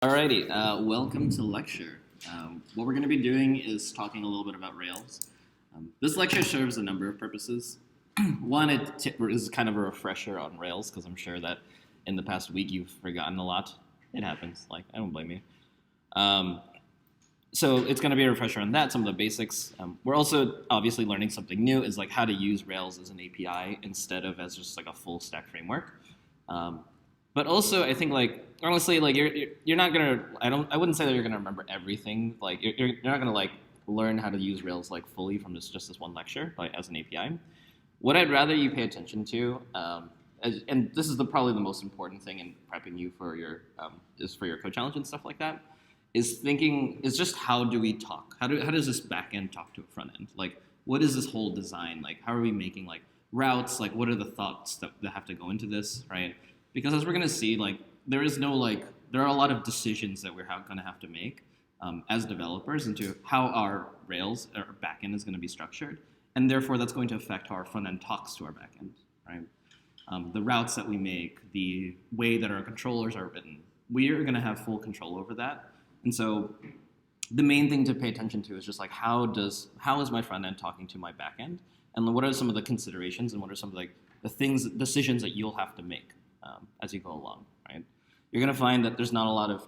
Alrighty, welcome to lecture. What we're going to be doing is talking a little bit about Rails. This lecture serves a number of purposes. One, it is kind of a refresher on Rails, because I'm sure that in the past week you've forgotten a lot. It happens, like, I don't blame you. So it's going to be a refresher on that, some of the basics. We're also obviously learning something new, is like how to use Rails as an API instead of as just like a full stack framework. But also, I think like honestly, like you're not gonna. I wouldn't say that you're gonna remember everything. Like you're not gonna like learn how to use Rails like fully from just this one lecture, like as an API. What I'd rather you pay attention to, and this is probably the most important thing in prepping you for your code challenge and stuff like that, is just how do we talk? How does this back end talk to a front end? Like what is this whole design? Like how are we making like routes? Like what are the thoughts that have to go into this, right? Because as we're going to see, like there are a lot of decisions that we're going to have to make as developers into how our Rails or backend is going to be structured, and therefore that's going to affect how our front end talks to our backend, right? The routes that we make, the way that our controllers are written, we are going to have full control over that, and so the main thing to pay attention to is just like how is my front end talking to my backend, and what are some of the considerations and what are some of the decisions that you'll have to make as you go along, right? You're going to find that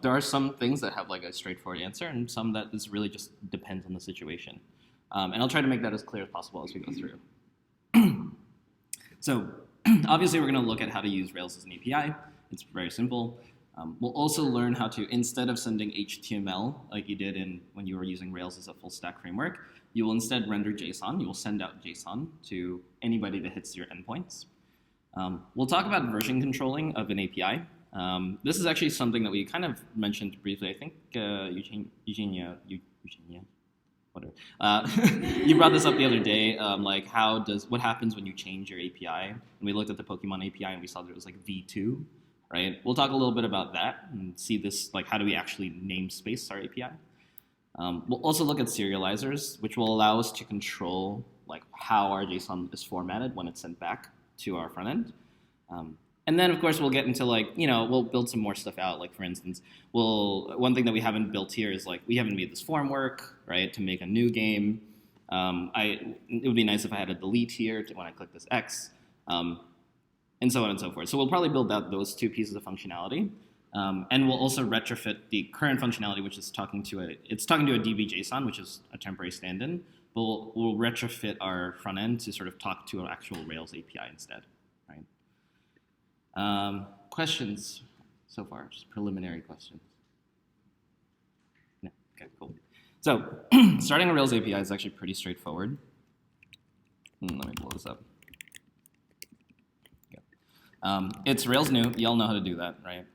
there are some things that have like a straightforward answer and some that is really just depends on the situation. And I'll try to make that as clear as possible as we go through. So obviously we're going to look at how to use Rails as an API. It's very simple. We'll also learn how to, instead of sending HTML like you did when you were using Rails as a full stack framework, you will instead render JSON. You will send out JSON to anybody that hits your endpoints. We'll talk about version controlling of an API. This is actually something that we kind of mentioned briefly. I think Eugenia, whatever. You brought this up the other day. Like what happens when you change your API? And we looked at the Pokemon API and we saw that it was like V2, right? We'll talk a little bit about that and see this, like how do we actually namespace our API? We'll also look at serializers, which will allow us to control like how our JSON is formatted when it's sent back to our front end. And then, of course, we'll get into like, we'll build some more stuff out. Like, for instance, one thing that we haven't built here is like, we haven't made this form work, right, to make a new game. It would be nice if I had a delete here when I click this X, and so on and so forth. So we'll probably build out those two pieces of functionality. And we'll also retrofit the current functionality, which is talking to a DB-JSON, which is a temporary stand-in. But we'll retrofit our front end to sort of talk to an actual Rails API instead, right? Questions so far? Just preliminary questions. No. Okay, cool. So starting a Rails API is actually pretty straightforward. Let me blow this up. Okay. It's Rails new. You all know how to do that, right?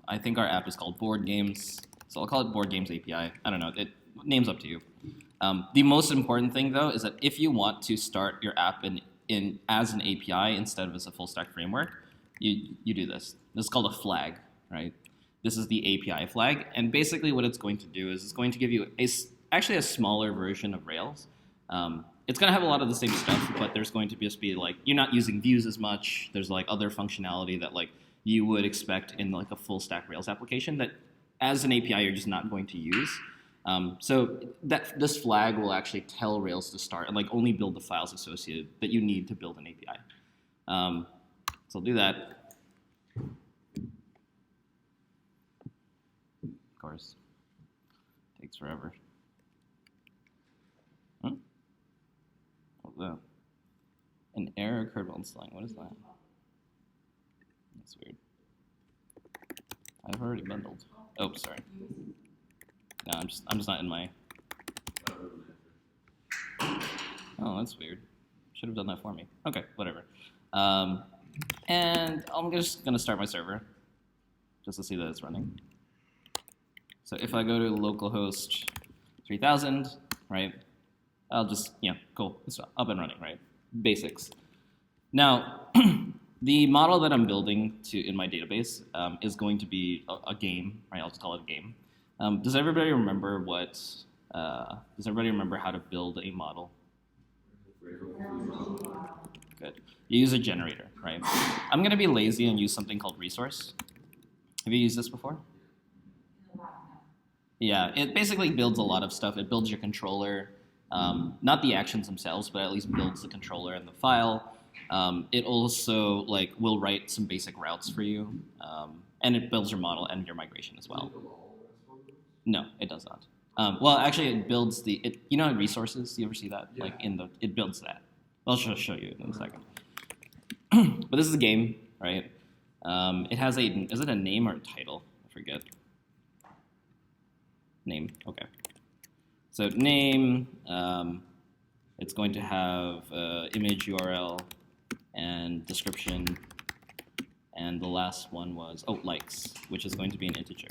I think our app is called Board Games, so I'll call it Board Games API. I don't know. Name's up to you. The most important thing, though, is that if you want to start your app as an API instead of as a full stack framework, you do this. This is called a flag, right? This is the API flag, and basically what it's going to do is it's going to give you actually a smaller version of Rails. It's going to have a lot of the same stuff, but there's going to just be like you're not using views as much. There's like other functionality that like you would expect in like a full stack Rails application that as an API you're just not going to use. So this flag will actually tell Rails to start and like only build the files associated that you need to build an API. So I'll do that. Of course, takes forever. Huh? What's that? An error occurred while installing. What is that? That's weird. I've already bundled. Oh, sorry. No, I'm just not in my. Oh, that's weird. Should have done that for me. Okay, whatever. And I'm just gonna start my server, just to see that it's running. So if I go to localhost 3000, right? I'll just cool. It's up and running, right? Basics. Now, the model that I'm building in my database is going to be a game, right? I'll just call it a game. Does everybody remember how to build a model? Good. You use a generator, right? I'm going to be lazy and use something called resource. Have you used this before? Yeah, it basically builds a lot of stuff. It builds your controller, not the actions themselves, but at least builds the controller and the file. It also like will write some basic routes for you, and it builds your model and your migration as well. No, it does not. Well, actually, it builds you know resources. You ever see that? Yeah. Like it builds that. I'll just show you in a second. But this is a game, right? It has is it a name or a title? I forget. Name, okay. So name, it's going to have image URL and description, and the last one was, likes, which is going to be an integer.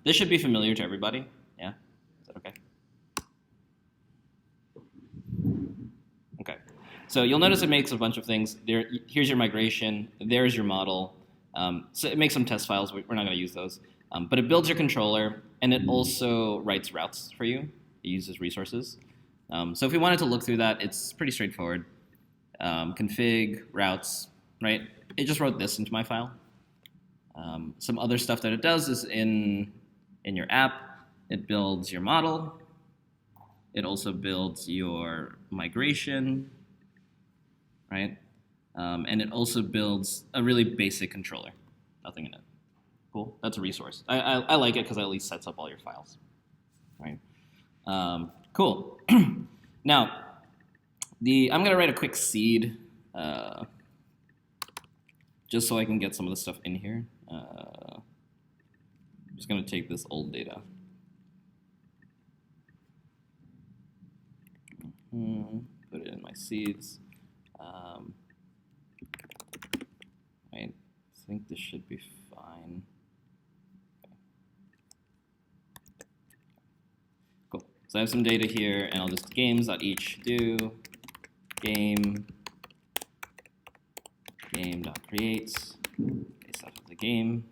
This should be familiar to everybody, yeah? Is that okay? Okay, so you'll notice it makes a bunch of things. Here's your migration, there's your model. So it makes some test files, we're not gonna use those. But it builds your controller, and it also writes routes for you. It uses resources. So if we wanted to look through that, it's pretty straightforward. Config, routes, right? It just wrote this into my file. Some other stuff that it does is in your app, it builds your model. It also builds your migration, right? And it also builds a really basic controller, nothing in it. Cool, that's a resource. I like it because it at least sets up all your files, right? Cool. Now, I'm gonna write a quick seed, just so I can get some of the stuff in here. I'm just gonna take this old data. Put it in my seeds. Right, I think this should be fine. So I have some data here, and I'll just games.each do game.create based off of the game,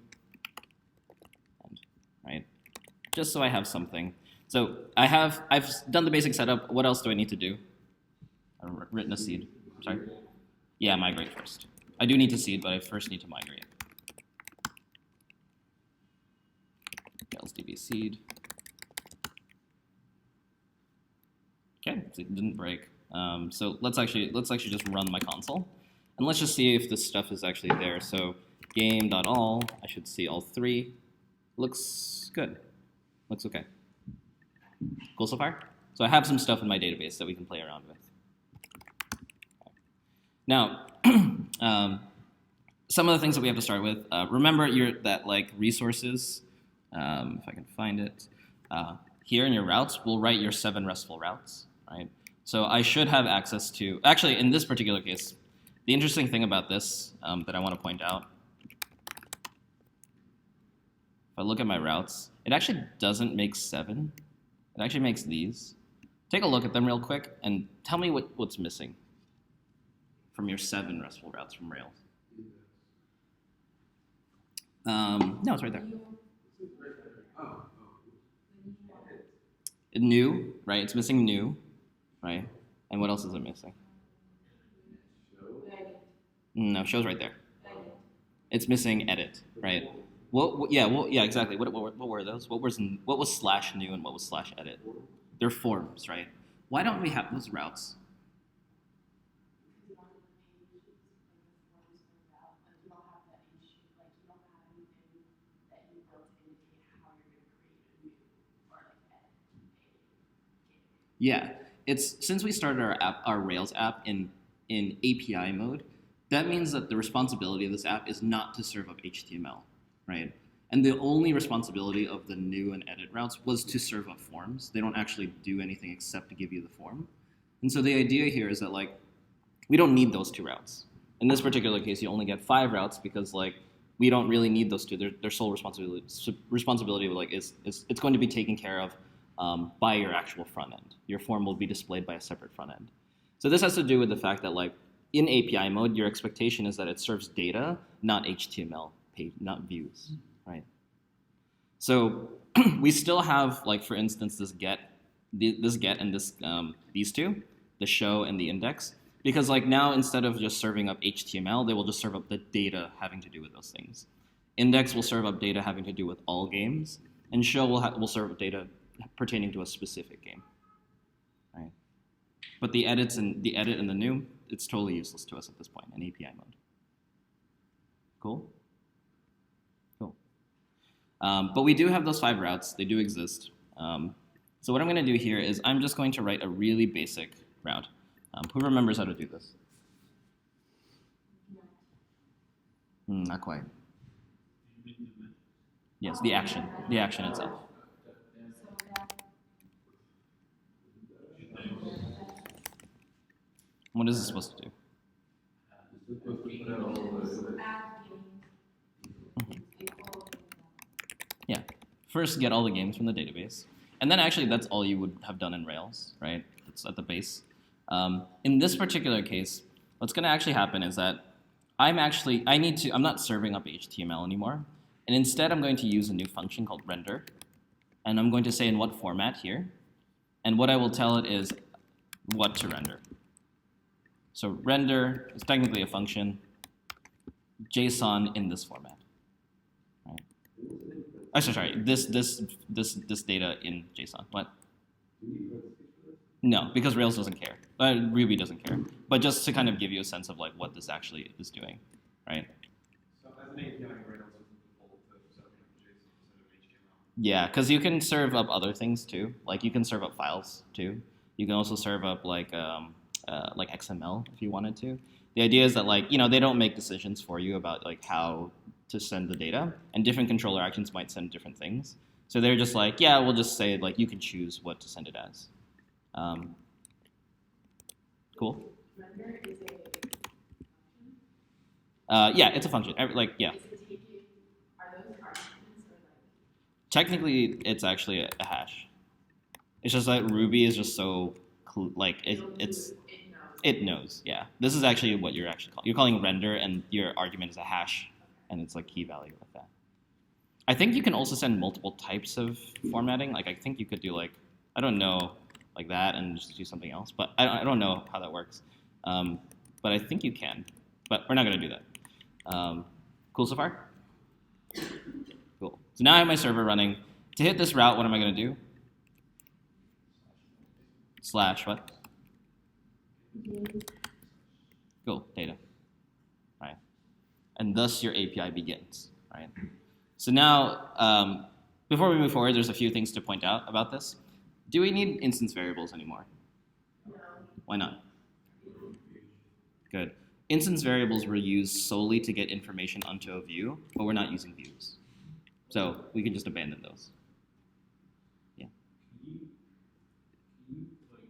and, right? Just so I have something. So I've done the basic setup. What else do I need to do? I've written a seed. Sorry. Yeah, migrate first. I do need to seed, but I first need to migrate. LSDB seed. Okay, so it didn't break. So let's actually just run my console, and let's just see if this stuff is actually there. So game.all, I should see all three. Looks good. Looks okay. Cool so far? So I have some stuff in my database that we can play around with. Now, some of the things that we have to start with. Remember that like resources. If I can find it. Here in your routes, we'll write your 7 RESTful routes, right? So I should have access to, actually in this particular case, the interesting thing about this that I want to point out, if I look at my routes, it actually doesn't make 7. It actually makes these. Take a look at them real quick and tell me what's missing from your 7 RESTful routes from Rails. No, it's right there. New, right? It's missing new, right? And what else is it missing? No, show's right there. It's missing edit, right? Yeah, exactly. What were those? What was /new and what was /edit? They're forms, right? Why don't we have those routes? Yeah, since we started our Rails app in API mode, that means that the responsibility of this app is not to serve up HTML, right? And the only responsibility of the new and edit routes was to serve up forms. They don't actually do anything except to give you the form. And so the idea here is that like we don't need those 2 routes. In this particular case, you only get 5 routes because like we don't really need those 2. Their sole responsibility like is it's going to be taken care of by your actual front end. Your form will be displayed by a separate front end. So this has to do with the fact that like in API mode, your expectation is that it serves data, not HTML page, not views, right? So we still have like, for instance, this get and these 2, the show and the index, because like now instead of just serving up HTML, they will just serve up the data having to do with those things. Index will serve up data having to do with all games, and show will serve data pertaining to a specific game, right? But the edit and the new, it's totally useless to us at this point in API mode. Cool? Cool. But we do have those 5 routes. They do exist. So what I'm going to do here is I'm just going to write a really basic route. Who remembers how to do this? Not quite. Yes, the action itself. What is this supposed to do? Yeah, first get all the games from the database. And then actually that's all you would have done in Rails, right? It's at the base. In this particular case, what's going to actually happen is that I'm not serving up HTML anymore. And instead I'm going to use a new function called render. And I'm going to say in what format here. And what I will tell it is what to render. So render is technically a function, JSON in this format. Right? Oh, sorry, this data in JSON. What? No, because Rails doesn't care. Ruby doesn't care. But just to kind of give you a sense of like what this actually is doing, right? So as an API, Rails is default to serving up JSON instead of HTML. Yeah, because you can serve up other things too. Like you can serve up files too. You can also serve up like XML if you wanted to. The idea is that like they don't make decisions for you about like how to send the data, and different controller actions might send different things. So they're just like, yeah, we'll just say like you can choose what to send it as. Cool. Render is a function. Yeah, it's a function. Like yeah. Is it taking, are those arguments or like? Technically, it's actually a hash. It's just that Ruby is just so like it knows. Yeah, this is actually what you're actually calling. You're calling render, and your argument is a hash, and it's like key value like that. I think you can also send multiple types of formatting. Like I think you could do like I don't know like that and just do something else, but I don't know how that works. But I think you can. But we're not gonna do that. Cool so far? Cool. So now I have my server running. To hit this route, what am I gonna do? Slash what? Cool, data. All right. And thus your API begins. Right. So now, before we move forward, there's a few things to point out about this. Do we need instance variables anymore? No. Why not? Good. Instance variables were used solely to get information onto a view, but we're not using views. So we can just abandon those. Yeah. Can you like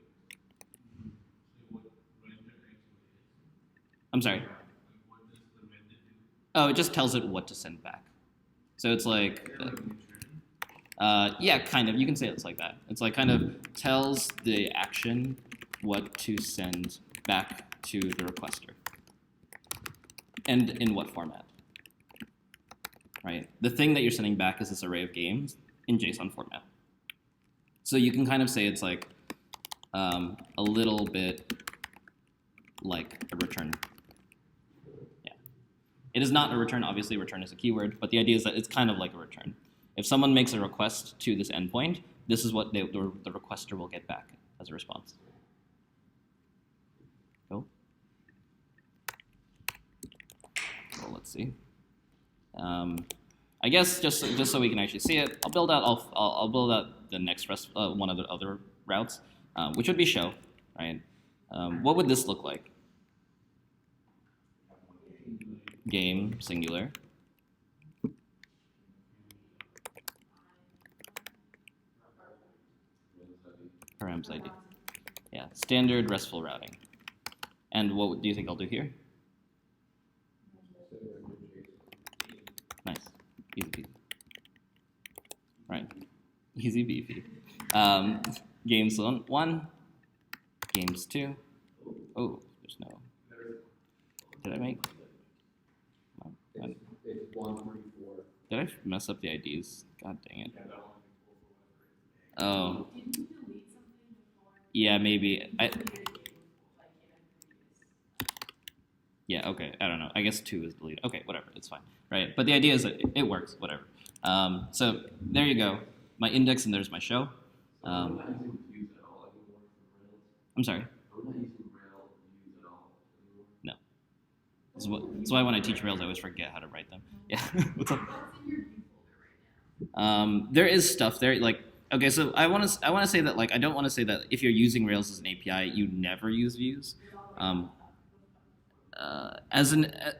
say what render actually is? I'm sorry. Like what does the render do? Oh, it just tells it what to send back. So it's like, yeah, kind of. You can say it's like that. It's like kind of tells the action what to send back to the requester. And in what format, right? The thing that you're sending back is this array of games in JSON format. So you can kind of say it's like a little bit like a return. Yeah. It is not a return. Obviously, return is a keyword, but the idea is that it's kind of like a return. If someone makes a request to this endpoint, this is what the requester will get back as a response. Cool. Well, let's see. I guess just so we can actually see it, I'll build out the next one of the other routes, which would be show, right? What would this look like? Game singular. Params ID. Yeah, standard RESTful routing. And what do you think I'll do here? Nice, easy peasy. Right, easy beefy. Games 1, games 2. Oh, there's no. Did I make? It's 134. Did I mess up the IDs? God dang it. Oh. Didn't you delete something before? Yeah, maybe. Like in previous. Yeah, okay, I don't know. I guess 2 is deleted. Okay, whatever, it's fine. Right, but the idea is that it works, whatever. So there you go. my index and there's my show. So we're not using views at all anymore for Rails? I'm sorry. Are we not using Rail views at all anymore? No. That's why when I teach Rails, I always forget how to write them. Yeah. What's up? What's in your view folder right now? There is stuff there. Like, okay, so I want to say that, like, I don't want to say that if you're using Rails as an API, you never use views.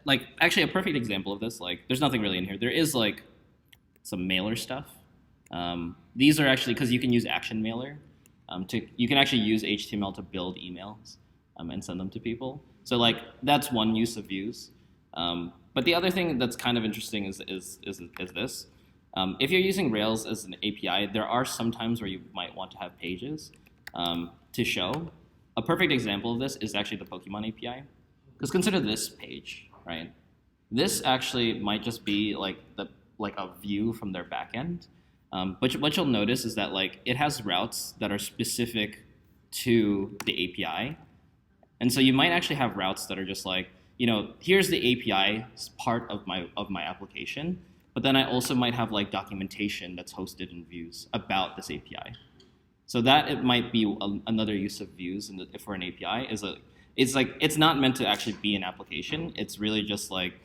Like, actually, a perfect example of this, like, there's nothing really in here. There is like some mailer stuff. These are actually, because you can use Action Mailer. You can actually use HTML to build emails and send them to people. So like that's one use of views. But the other thing that's kind of interesting is this. If you're using Rails as an API, there are some times where you might want to have pages to show. A perfect example of this is actually the Pokemon API. Because consider this page, right? This actually might just be like a view from their backend. But what you'll notice is that like it has routes that are specific to the API. And so you might actually have routes that are just like, here's the API part of my application, but then I also might have like documentation that's hosted in views about this API. So that it might be another use of views for an API it's not meant to actually be an application. It's really just like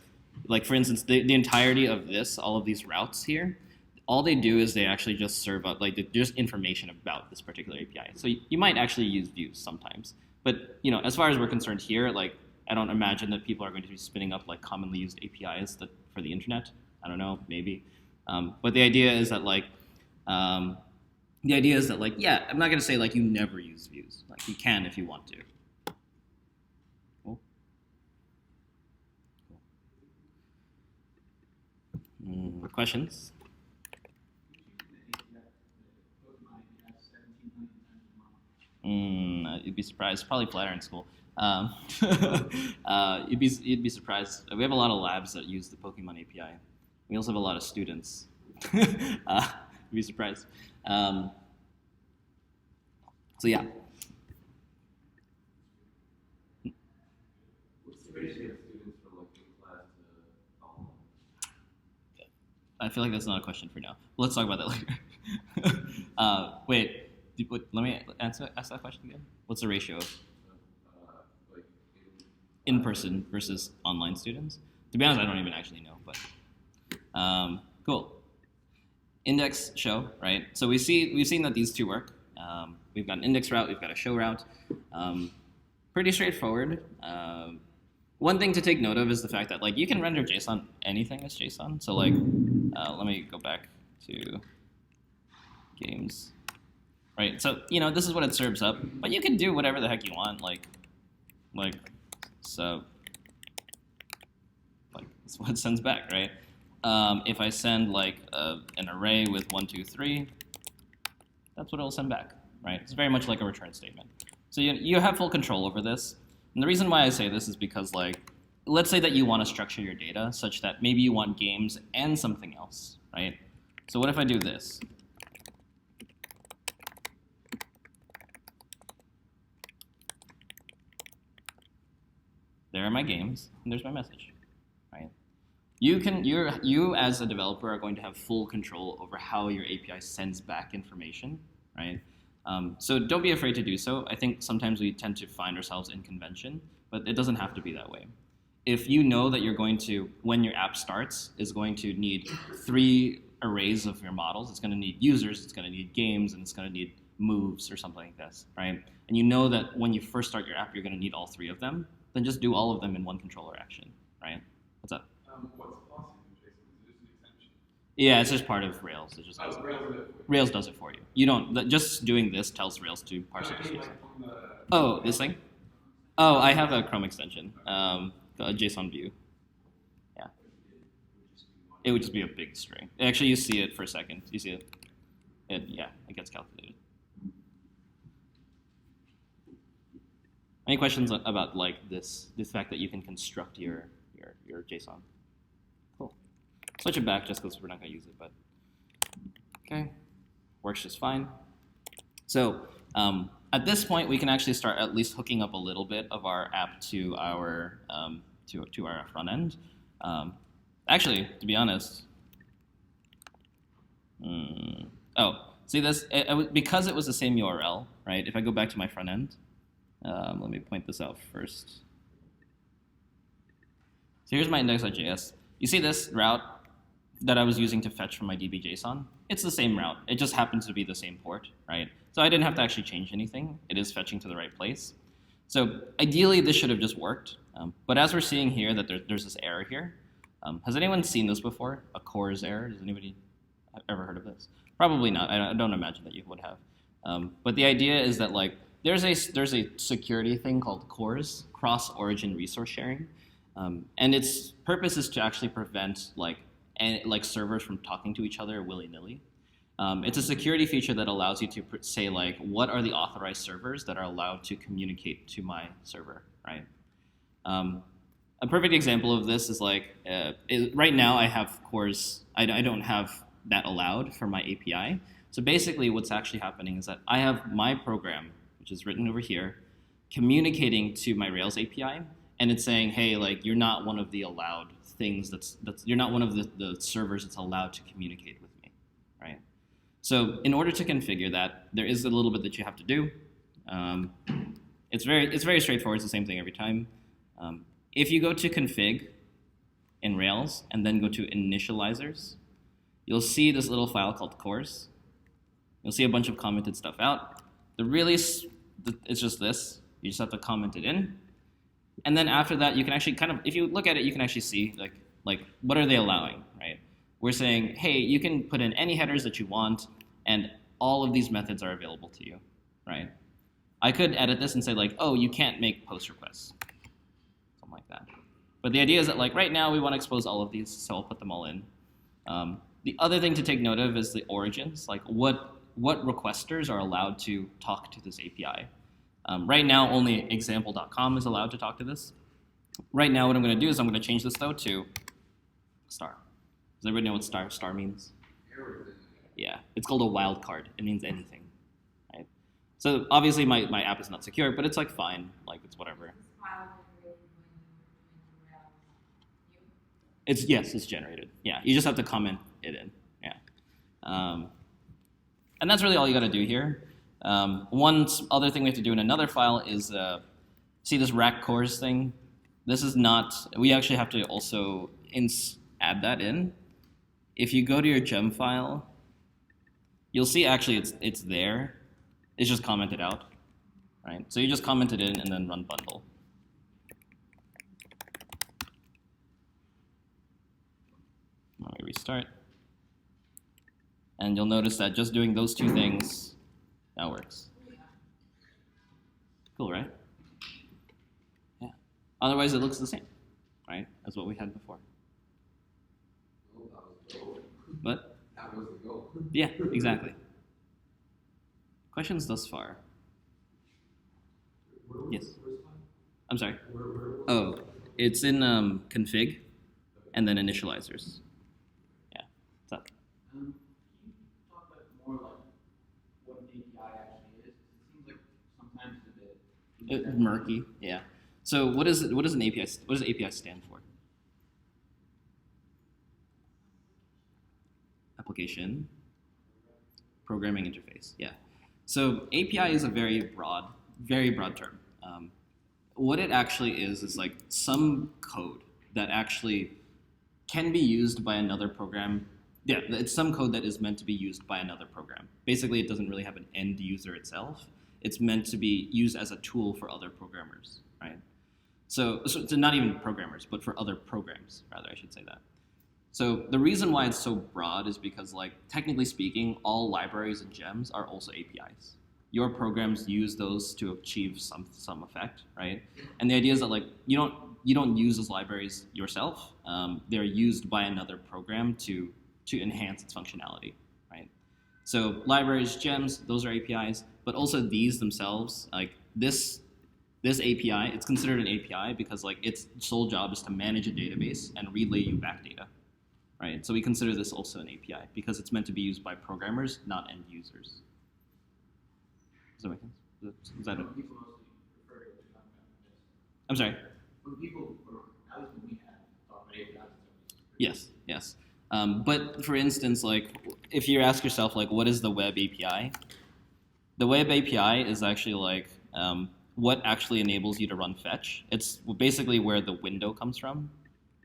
for instance, the entirety of this, all of these routes here, all they do is they actually just serve up just information about this particular API. So you might actually use views sometimes. But as far as we're concerned here, like I don't imagine that people are going to be spinning up like commonly used APIs for the internet. I don't know, maybe. But the idea is that yeah, I'm not going to say like you never use views. Like you can if you want to. Cool. Questions? You'd be surprised. Probably flatter in school. You'd be surprised. We have a lot of labs that use the Pokemon API. We also have a lot of students. You'd be surprised. So yeah. What's the ratio of students from like in-class to online? I feel like that's not a question for now. Let's talk about that later. Wait. Let me ask that question again. What's the ratio of Like in-person versus online students? To be honest, I don't even actually know. But cool. Index, show, right? So we've seen that these two work. We've got an index route. We've got a show route. Pretty straightforward. One thing to take note of is the fact that like you can render JSON anything as JSON. So like, let me go back to games. Right, so this is what it serves up, but you can do whatever the heck you want, so that's what it sends back, right? If I send like an array with 1, 2, 3, that's what it'll send back, right? It's very much like a return statement. So you have full control over this, and the reason why I say this is because like, let's say that you want to structure your data such that maybe you want games and something else, right? So what if I do this? There are my games, and there's my message, right? You as a developer are going to have full control over how your API sends back information, right? So don't be afraid to do so. I think sometimes we tend to find ourselves in convention, but it doesn't have to be that way. If you know that you're going to, when your app starts, is going to need 3 arrays of your models, it's going to need users, it's going to need games, and it's going to need moves or something like this, right? And you know that when you first start your app, you're going to need all 3 of them, then just do all of them in one controller action, right? What's up? What's possible in JSON? Is it just an extension? Yeah, it's just part of Rails. It just Rails does it for you. You don't just doing this tells Rails to parse it as JSON. Oh, this thing? Oh, I have a Chrome extension, a JSON view. Yeah, it would just be a big string. Actually, you see it for a second. You see it? Yeah, it gets calculated. Any questions about like this fact that you can construct your JSON? Cool. Switch it back just because we're not going to use it, but okay, works just fine. So at this point, we can actually start at least hooking up a little bit of our app to our to our front end. Actually, to be honest, Oh, see this? Because it was the same URL, right? If I go back to my front end, let me point this out first. So here's my index.js. You see this route that I was using to fetch from my DB.json? It's the same route. It just happens to be the same port, right? So I didn't have to actually change anything. It is fetching to the right place. So ideally, this should have just worked. But as we're seeing here that there's this error here. Has anyone seen this before? A CORS error? Has anybody ever heard of this? Probably not. I don't imagine that you would have. But the idea is that like there's a security thing called CORS, cross-origin resource sharing. And its purpose is to actually prevent like servers from talking to each other willy-nilly. It's a security feature that allows you to say like, what are the authorized servers that are allowed to communicate to my server, right? A perfect example of this is like, right now I have CORS, I don't have that allowed for my API. So basically what's actually happening is that I have my program, which is written over here, communicating to my Rails API, and it's saying, hey, like you're not one of the allowed things you're not one of the servers that's allowed to communicate with me, right? So in order to configure that, there is a little bit that you have to do. It's very straightforward. It's the same thing every time. If you go to config in Rails and then go to initializers, you'll see this little file called CORS. You'll see a bunch of commented stuff out. It's just this. You just have to comment it in. And then after that, you can actually kind of, if you look at it, you can actually see like what are they allowing, right? We're saying, hey, you can put in any headers that you want, and all of these methods are available to you, right? I could edit this and say like, oh, you can't make post requests, something like that. But the idea is that like right now we want to expose all of these, so I'll put them all in. The other thing to take note of is the origins, like what requesters are allowed to talk to this API. Right now, only example.com is allowed to talk to this. Right now, what I'm going to do is I'm going to change this, though, to star. Does everybody know what star means? Everything. Yeah, it's called a wildcard. It means anything, right? So obviously, my app is not secure, but it's like fine, like it's whatever. It's generated. Yeah, you just have to comment it in. Yeah, and that's really all you got to do here. One other thing we have to do in another file is see this rack CORS thing. This is not. We actually have to also add that in. If you go to your gem file, you'll see actually it's there. It's just commented out, right? So you just comment it in and then run bundle. Let me restart. And you'll notice that just doing those two things, that works. Cool, right? Yeah. Otherwise, it looks the same, right, as what we had before. Oh, that was the goal. But That was the goal. yeah, exactly. Questions thus far? Yes. I'm sorry. Oh, it's in config, and then initializers. Yeah. What's up? Can you talk about more like what an API actually is? It seems like sometimes it's a bit Murky. Yeah. So what does an API? What does API stand for? Application Programming Interface. Yeah. So API is a very broad term. What it actually is like some code that actually can be used by another program. Yeah, it's some code that is meant to be used by another program. Basically, it doesn't really have an end user itself. It's meant to be used as a tool for other programmers, right? So not even programmers, but for other programs, rather, I should say that. So the reason why it's so broad is because, like, technically speaking, all libraries and gems are also APIs. Your programs use those to achieve some effect, right? And the idea is that like you don't use those libraries yourself. They're used by another program to enhance its functionality, right? So libraries, gems, those are APIs, but also these themselves, like this API, it's considered an API because like its sole job is to manage a database and relay you back data, right? So we consider this also an API because it's meant to be used by programmers, not end users. Does that make sense? Is that it? people mostly refer to it as talking about this. I'm sorry. When people, or at least when we have talked about APIs, Yes. But for instance, like if you ask yourself, like, what is the web API? The web API is actually like what actually enables you to run fetch. It's basically where the window comes from.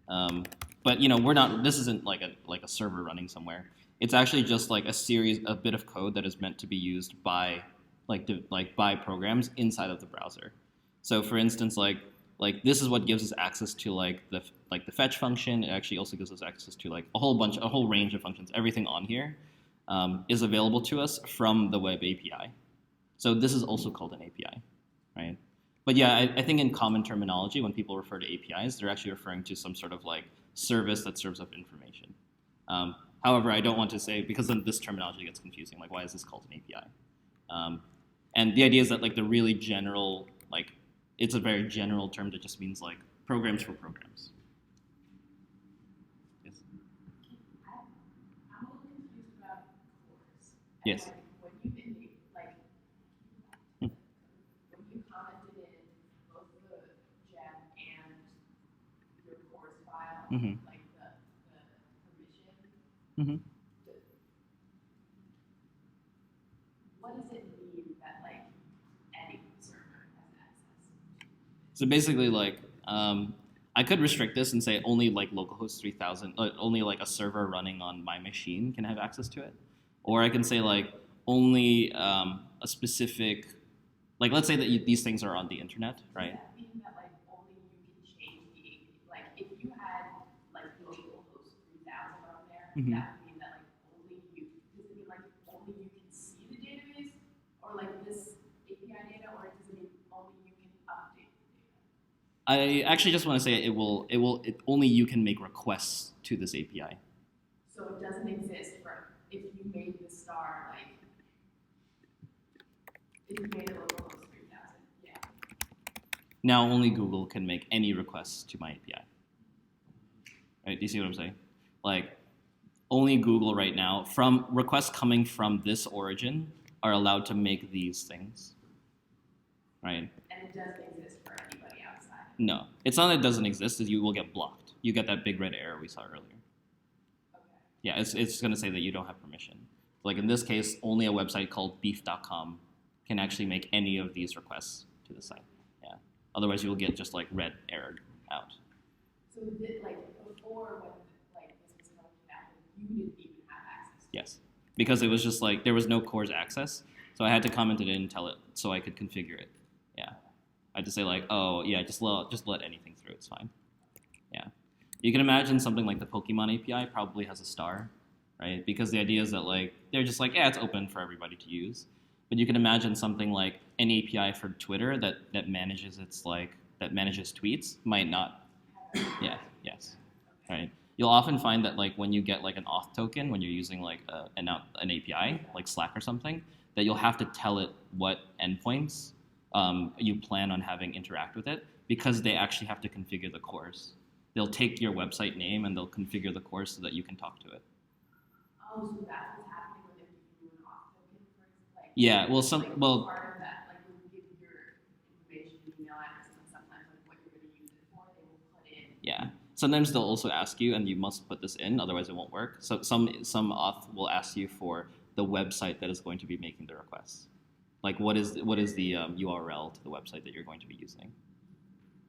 But we're not. This isn't like a server running somewhere. It's actually just like a bit of code that is meant to be used by by programs inside of the browser. So for instance, like this is what gives us access to the fetch function. It actually also gives us access to like a whole range of functions. Everything on here is available to us from the web API. So this is also called an API, right? But yeah, I think in common terminology, when people refer to APIs, they're actually referring to some sort of like service that serves up information. However, I don't want to say, because then this terminology gets confusing, like why is this called an API? And the idea is that like the really general, like it's a very general term that just means like programs for programs. Yes. I'm a little confused about cores. Yes. When you commented in both the gem and your cores file, Mm-hmm. like the permission, Mm-hmm. what does it mean that like any server has access? So basically, like, I could restrict this and say only like localhost 3000, only like a server running on my machine can have access to it, or I can say like only a specific, like let's say that these things are on the internet, right? Does that mean that like only you can change the API? Like if you had like localhost 3000 on there, Mhm. that would mean that like only you. Does it mean like only you can see the database, or like this API data, or does it mean only you can update the data? I actually just want to say only you can make requests to this API. So it doesn't exist for if you made the star like if you made it localhost 3000, yeah. Now only Google can make any requests to my API. Right? Do you see what I'm saying? Like only Google right now, from requests coming from this origin, are allowed to make these things. Right? And it doesn't exist for anybody outside. No. It's not that it doesn't exist, is you will get blocked. You get that big red arrow we saw earlier. Okay. Yeah, it's going to say that you don't have permission. Like in this case, only a website called beef.com can actually make any of these requests to the site. Yeah. Otherwise, you will get just like red arrowed out. So like before when like this was going to happen, you didn't even have access to it. Yes. Because it was just like there was no cores access, so I had to comment it in and tell it so I could configure it. Yeah. I had to say like, oh yeah, just let anything through. It's fine. Yeah. You can imagine something like the Pokemon API probably has a star, right? Because the idea is that like they're just like, yeah, it's open for everybody to use. But you can imagine something like an API for Twitter that manages tweets might not. Yeah. Yes. Right. You'll often find that like when you get like an auth token when you're using like an API like Slack or something, that you'll have to tell it what endpoints you plan on having interact with it, because they actually have to configure the cores. They'll take your website name and they'll configure the cores so that you can talk to it. Oh, so that's what's happening when you do an auth token, for example. Like, Yeah, well, part of that, like when you give your information, email address, and sometimes like what you're going to use it for, they will put in. Yeah. Sometimes they'll also ask you, and you must put this in, otherwise it won't work. So some auth will ask you for the website that is going to be making the requests. Like what is the URL to the website that you're going to be using?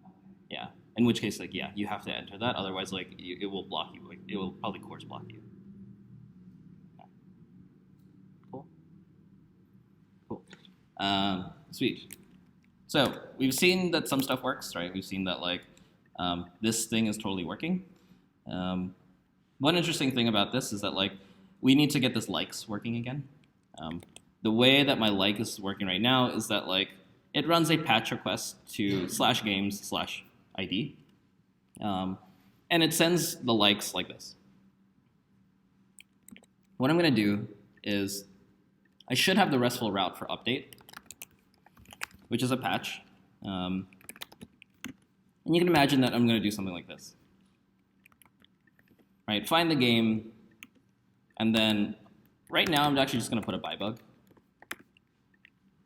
Okay. Yeah. In which case, like, yeah, you have to enter that. Otherwise, like, it will block you. Like, it will probably course block you. Yeah. Cool. Cool. Sweet. So we've seen that some stuff works, right? We've seen that like this thing is totally working. One interesting thing about this is that like we need to get this likes working again. The way that my like is working right now is that like it runs a patch request to /games/ID, and it sends the likes like this. What I'm going to do is I should have the RESTful route for update, which is a patch. And you can imagine that I'm going to do something like this. Right, find the game, and then right now I'm actually just going to put a bybug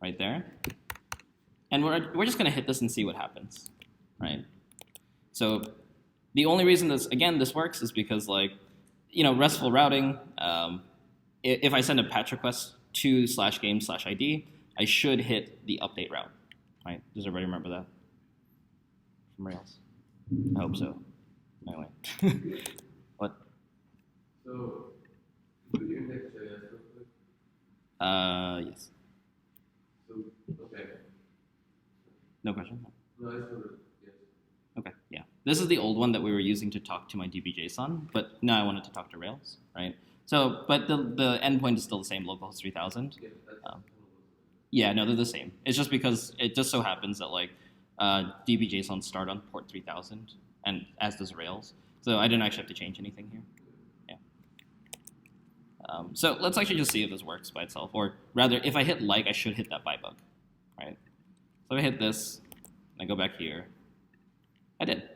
right there. And we're just going to hit this and see what happens, right? So the only reason this works is because like RESTful routing. If I send a patch request to /game/ID, I should hit the update route. Right? Does everybody remember that from Rails? I hope so. Anyway, what? So, could you index JS real quick? Yes. So, okay. No question. No, I just wanted, yes. Okay, yeah. This is the old one that we were using to talk to my DB.json, but now I wanted to talk to Rails, right? So, but the endpoint is still the same, localhost 3000. Yeah, that's Yeah, no, they're the same. It's just because it just so happens that like DB.json start on port 3000, and as does Rails. So I didn't actually have to change anything here. Yeah. So let's actually just see if this works by itself, or rather, if I hit like, I should hit that by bug, right? So I hit this, and I go back here. I did,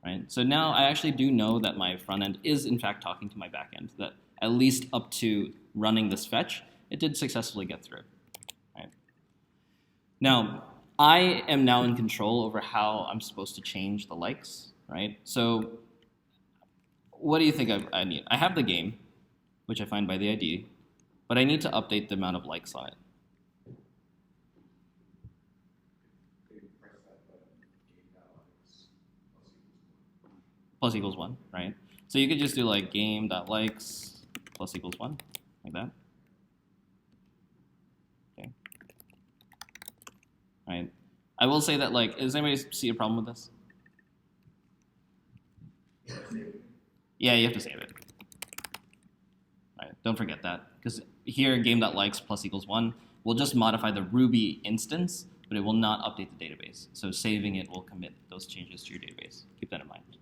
right? So now I actually do know that my front end is in fact talking to my back end, that at least up to running this fetch, it did successfully get through, right? Now, I am now in control over how I'm supposed to change the likes, right? So what do you think I need? I have the game, which I find by the ID, but I need to update the amount of likes on it. Plus equals 1, right? So you could just do like game.likes plus equals 1, like that. Okay. Right. I will say that, like, does anybody see a problem with this? Yeah, you have to save it. Right. Don't forget that, because here game.likes plus equals 1 will just modify the Ruby instance, but it will not update the database. So saving it will commit those changes to your database. Keep that in mind.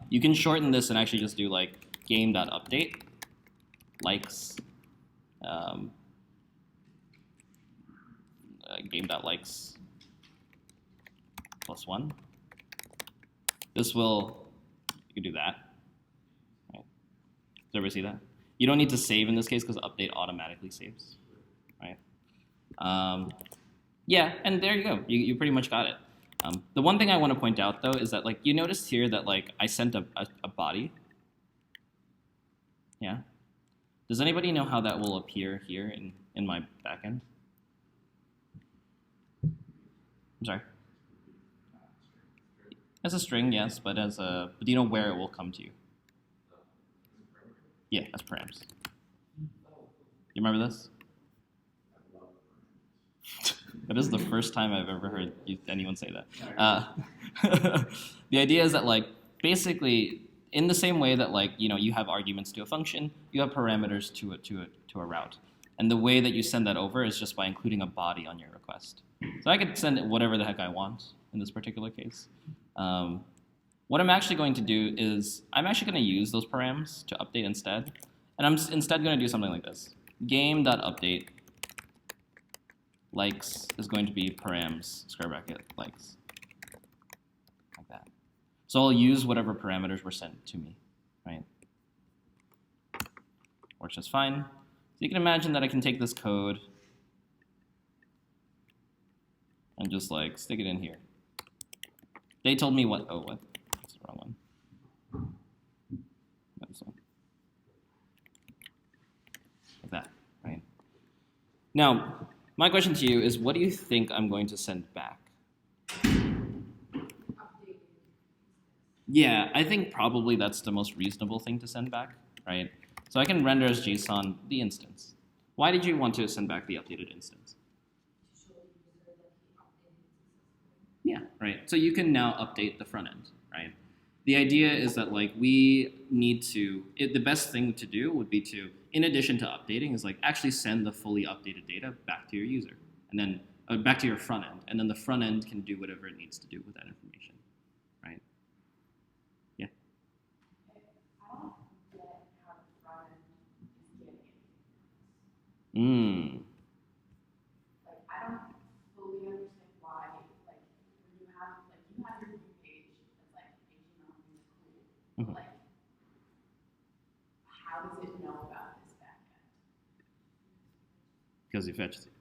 You can shorten this and actually just do like game.update likes game.likes plus 1. This will, you can do that. Right. Does everybody see that? You don't need to save in this case because update automatically saves. Right. Yeah, and there you go. You pretty much got it. The one thing I want to point out, though, is that like you noticed here that like I sent a body. Yeah. Does anybody know how that will appear here in my backend? I'm sorry. As a string, yes, but as a do you know where it will come to you? Yeah, as params. You remember this? That is the first time I've ever heard anyone say that. The idea is that like basically in the same way that like you have arguments to a function, you have parameters to a route, and the way that you send that over is just by including a body on your request. So I could send it whatever the heck I want in this particular case. What I'm actually going to do is I'm actually going to use those params to update instead, and I'm instead going to do something like this: game.update likes is going to be params square bracket likes, like that. So I'll use whatever parameters were sent to me, right? Works just fine. So you can imagine that I can take this code and just like stick it in here. They told me what, oh, what? That's the wrong one. That's one. Like that, right? Now, my question to you is, what do you think I'm going to send back? Yeah, I think probably that's the most reasonable thing to send back, right? So I can render as JSON the instance. Why did you want to send back the updated instance? Yeah, right. So you can now update the front end, right? The idea is that like we need to, the best thing to do would be to, in addition to updating, is like actually send the fully updated data back to your user, and then back to your front end, and then the front end can do whatever it needs to do with that information, right? Yeah. I don't get how the front end is getting anything. Like I don't fully understand why. Like when you have your view page that's like HTML and it's cool, but like how does it know about this backend? Because you fetched it.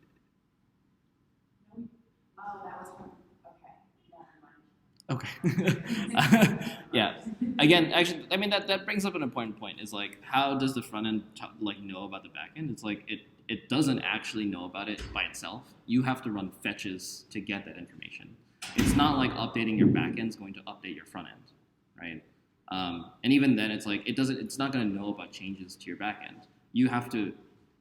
Oh, that was from. Okay, never mind. Okay. Yeah. Again, actually, I mean that brings up an important point. Is like, how does the front end like know about the back end? It's like it doesn't actually know about it by itself. You have to run fetches to get that information. It's not like updating your back end is going to update your front end, right? And even then, it's like it doesn't. It's not going to know about changes to your back end. You have to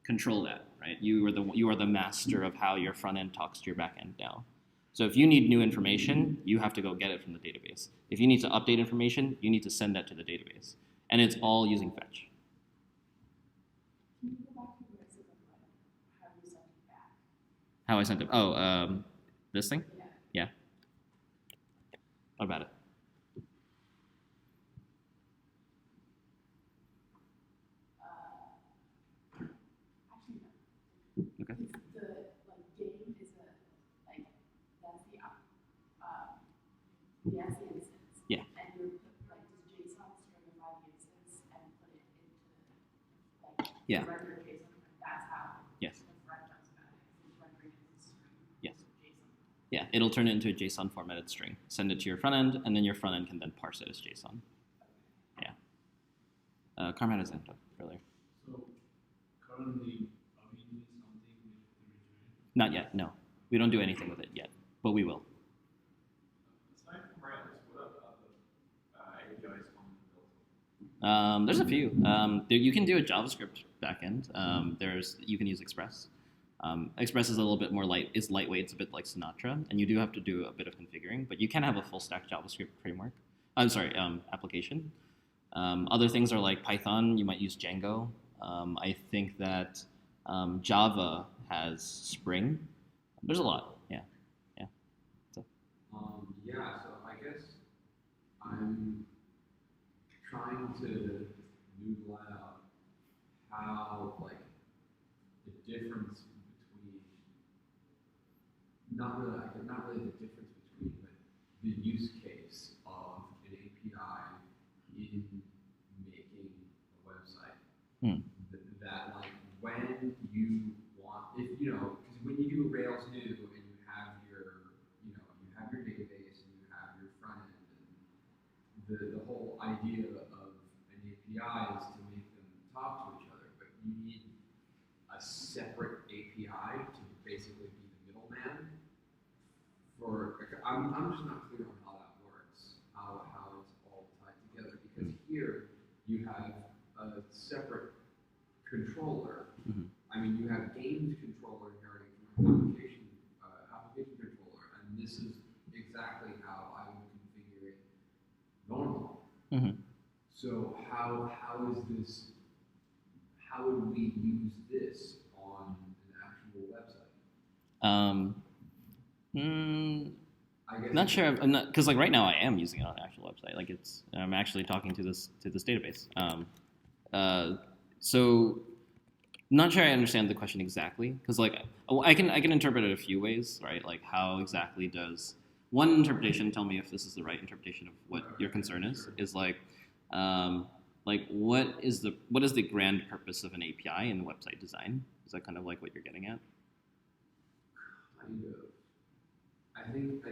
control that, right? You are the master of how your front end talks to your back end now. So if you need new information, you have to go get it from the database. If you need to update information, you need to send that to the database. And it's all using fetch. Can you go back to where it says like how you send it back? How I sent it? Oh, this thing? Yeah. Yeah. What about it? Actually, no. Okay. It's the like game is a like that's the instance. Yeah. And you're like does JSON stringify the instance and put it into like Yeah. regular JSON. That's how Yes. the thread does that. It's rendering it as a string. Yes. JSON. Yeah, it'll turn it into a JSON formatted string. Send it to your front end, and then your front end can then parse it as JSON. Yeah. Carmen has ended up earlier. So currently, are we doing something with the return? Not yet, no. We don't do anything with it yet, but we will. Aside from Rails, what are other APIs commonly built? There's a few. You can do a JavaScript backend. You can use Express. Express is a little bit more lightweight. It's a bit like Sinatra, and you do have to do a bit of configuring, but you can have a full stack JavaScript framework. Application. Other things are like Python. You might use Django. I think that Java has Spring. There's a lot. Yeah. So. Yeah, so I guess I'm trying to noodle out how, like, the difference between, not really the difference between, but the use case of an API in making a website. That, like, when you want, if, you know, because when you do Rails new and you have your database and you have your front end, and the whole idea of an API is to make them talk to each other, but you need a separate API to basically be the middleman. I'm just not clear on how that works, how it's all tied together, because here you have a separate controller. Mm-hmm. I mean, you have games controller inheriting from an application controller, and this is exactly how I would configure it normally. Mm-hmm. So how would we use this on an actual website? I guess Not sure. I'm not, because like right now I am using it on an actual website. Like I'm actually talking to this database. So not sure I understand the question exactly, because like I can interpret it a few ways, right? Like how exactly does one interpretation, tell me if this is the right interpretation of what your concern is like what is the grand purpose of an API in website design? Is that kind of like what you're getting at? Kind of. I think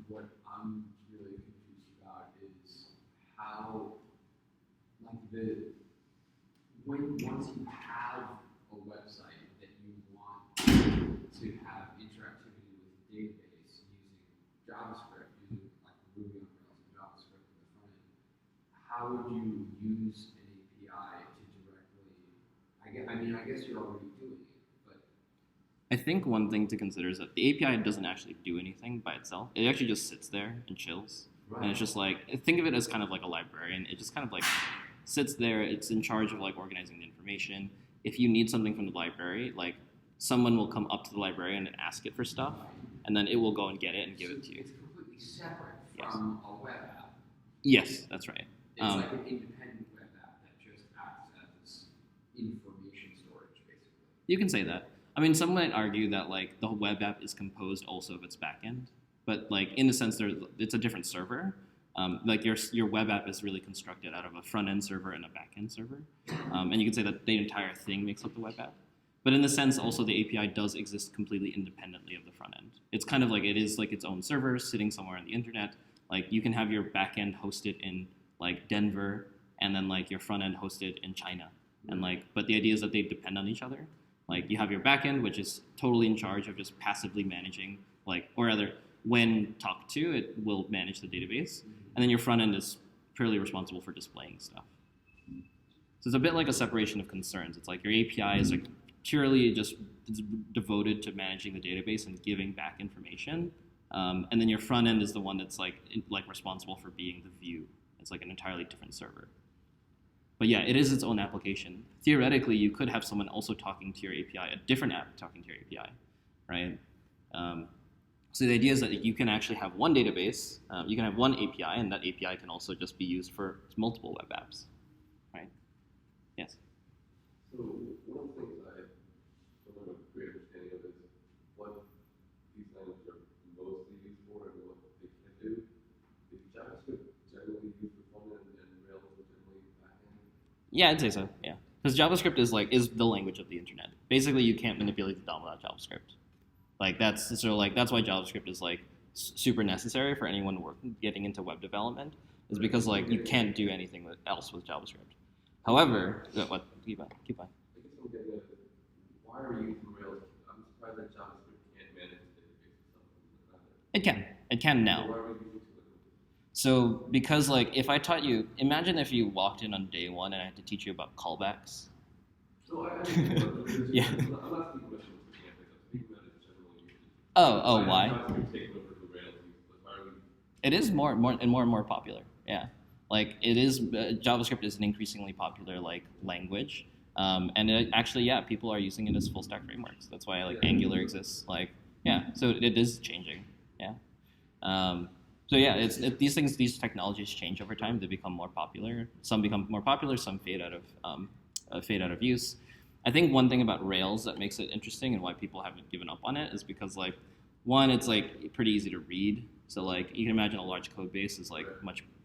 what I'm really confused about is how, like, once you have a website that you want to have interactivity with the database using JavaScript, using like Ruby on Rails and JavaScript in the front end, how would you use an API to directly? I guess you're already doing it, but I think one thing to consider is that the API doesn't actually do anything by itself. It actually just sits there and chills. right. And it's just like, think of it as kind of like a librarian. It just kind of like sits there. It's in charge of like organizing the information. If you need something from the library, like someone will come up to the librarian and ask it for stuff, and then it will go and get it and give it to you. It's completely separate Yes. from a web app. Yes, that's right. It's like an independent web app that just acts as information storage, basically. You can say that. I mean, some might argue that like the web app is composed also of its backend, but like in a sense, it's a different server. Like your web app is really constructed out of a front end server and a back end server, and you can say that the entire thing makes up the web app. But in the sense, also the API does exist completely independently of the front end. It's kind of like it is like its own server sitting somewhere on the internet, Like you can have your backend hosted in like Denver, and then like your front end hosted in China, and like, but the idea is that they depend on each other. Like you have your backend, which is totally in charge of just passively managing, like, or rather, when talked to, it will manage the database, and then your front end is purely responsible for displaying stuff. So it's a bit like a separation of concerns. It's like your API is like purely just devoted to managing the database and giving back information, and then your front end is the one that's like responsible for being the view. It's like an entirely different server. But yeah, it is its own application. Theoretically, you could have someone also talking to your API, a different app talking to your API, right? So the idea is that you can actually have one database, you can have one API, and that API can also just be used for multiple web apps, right? Yes? So one of the things I don't have a great understanding of is what these languages are mostly used for and what they can do. Is JavaScript generally used for front end and Rails are generally back end? Yeah, I'd say so, yeah. Because JavaScript is the language of the internet. Basically, you can't manipulate the DOM without JavaScript. That's why JavaScript is like super necessary for anyone getting into web development, is because like you can't do anything else with JavaScript. However, what? Keep on. I guess I'm getting at why are we using Rails? I'm surprised that JavaScript can't manage the database or something. It can now. So why are we using it? So because like if I taught you, imagine if you walked in on day one and I had to teach you about callbacks. No, I Yeah. I'm not speaking about the campus. I'm speaking about it generally. Why? JavaScript taking over for Rails. Why are we? It is more and more popular. Yeah, like it is. JavaScript is an increasingly popular like language, and actually, yeah, people are using it as full stack frameworks. That's why like Angular exists. Like, yeah, so it is changing. Yeah. So yeah, these technologies change over time. They become more popular. Some become more popular. Some fade out of use. I think one thing about Rails that makes it interesting and why people haven't given up on it is because like, one, it's like pretty easy to read. So like you can imagine a large code base is like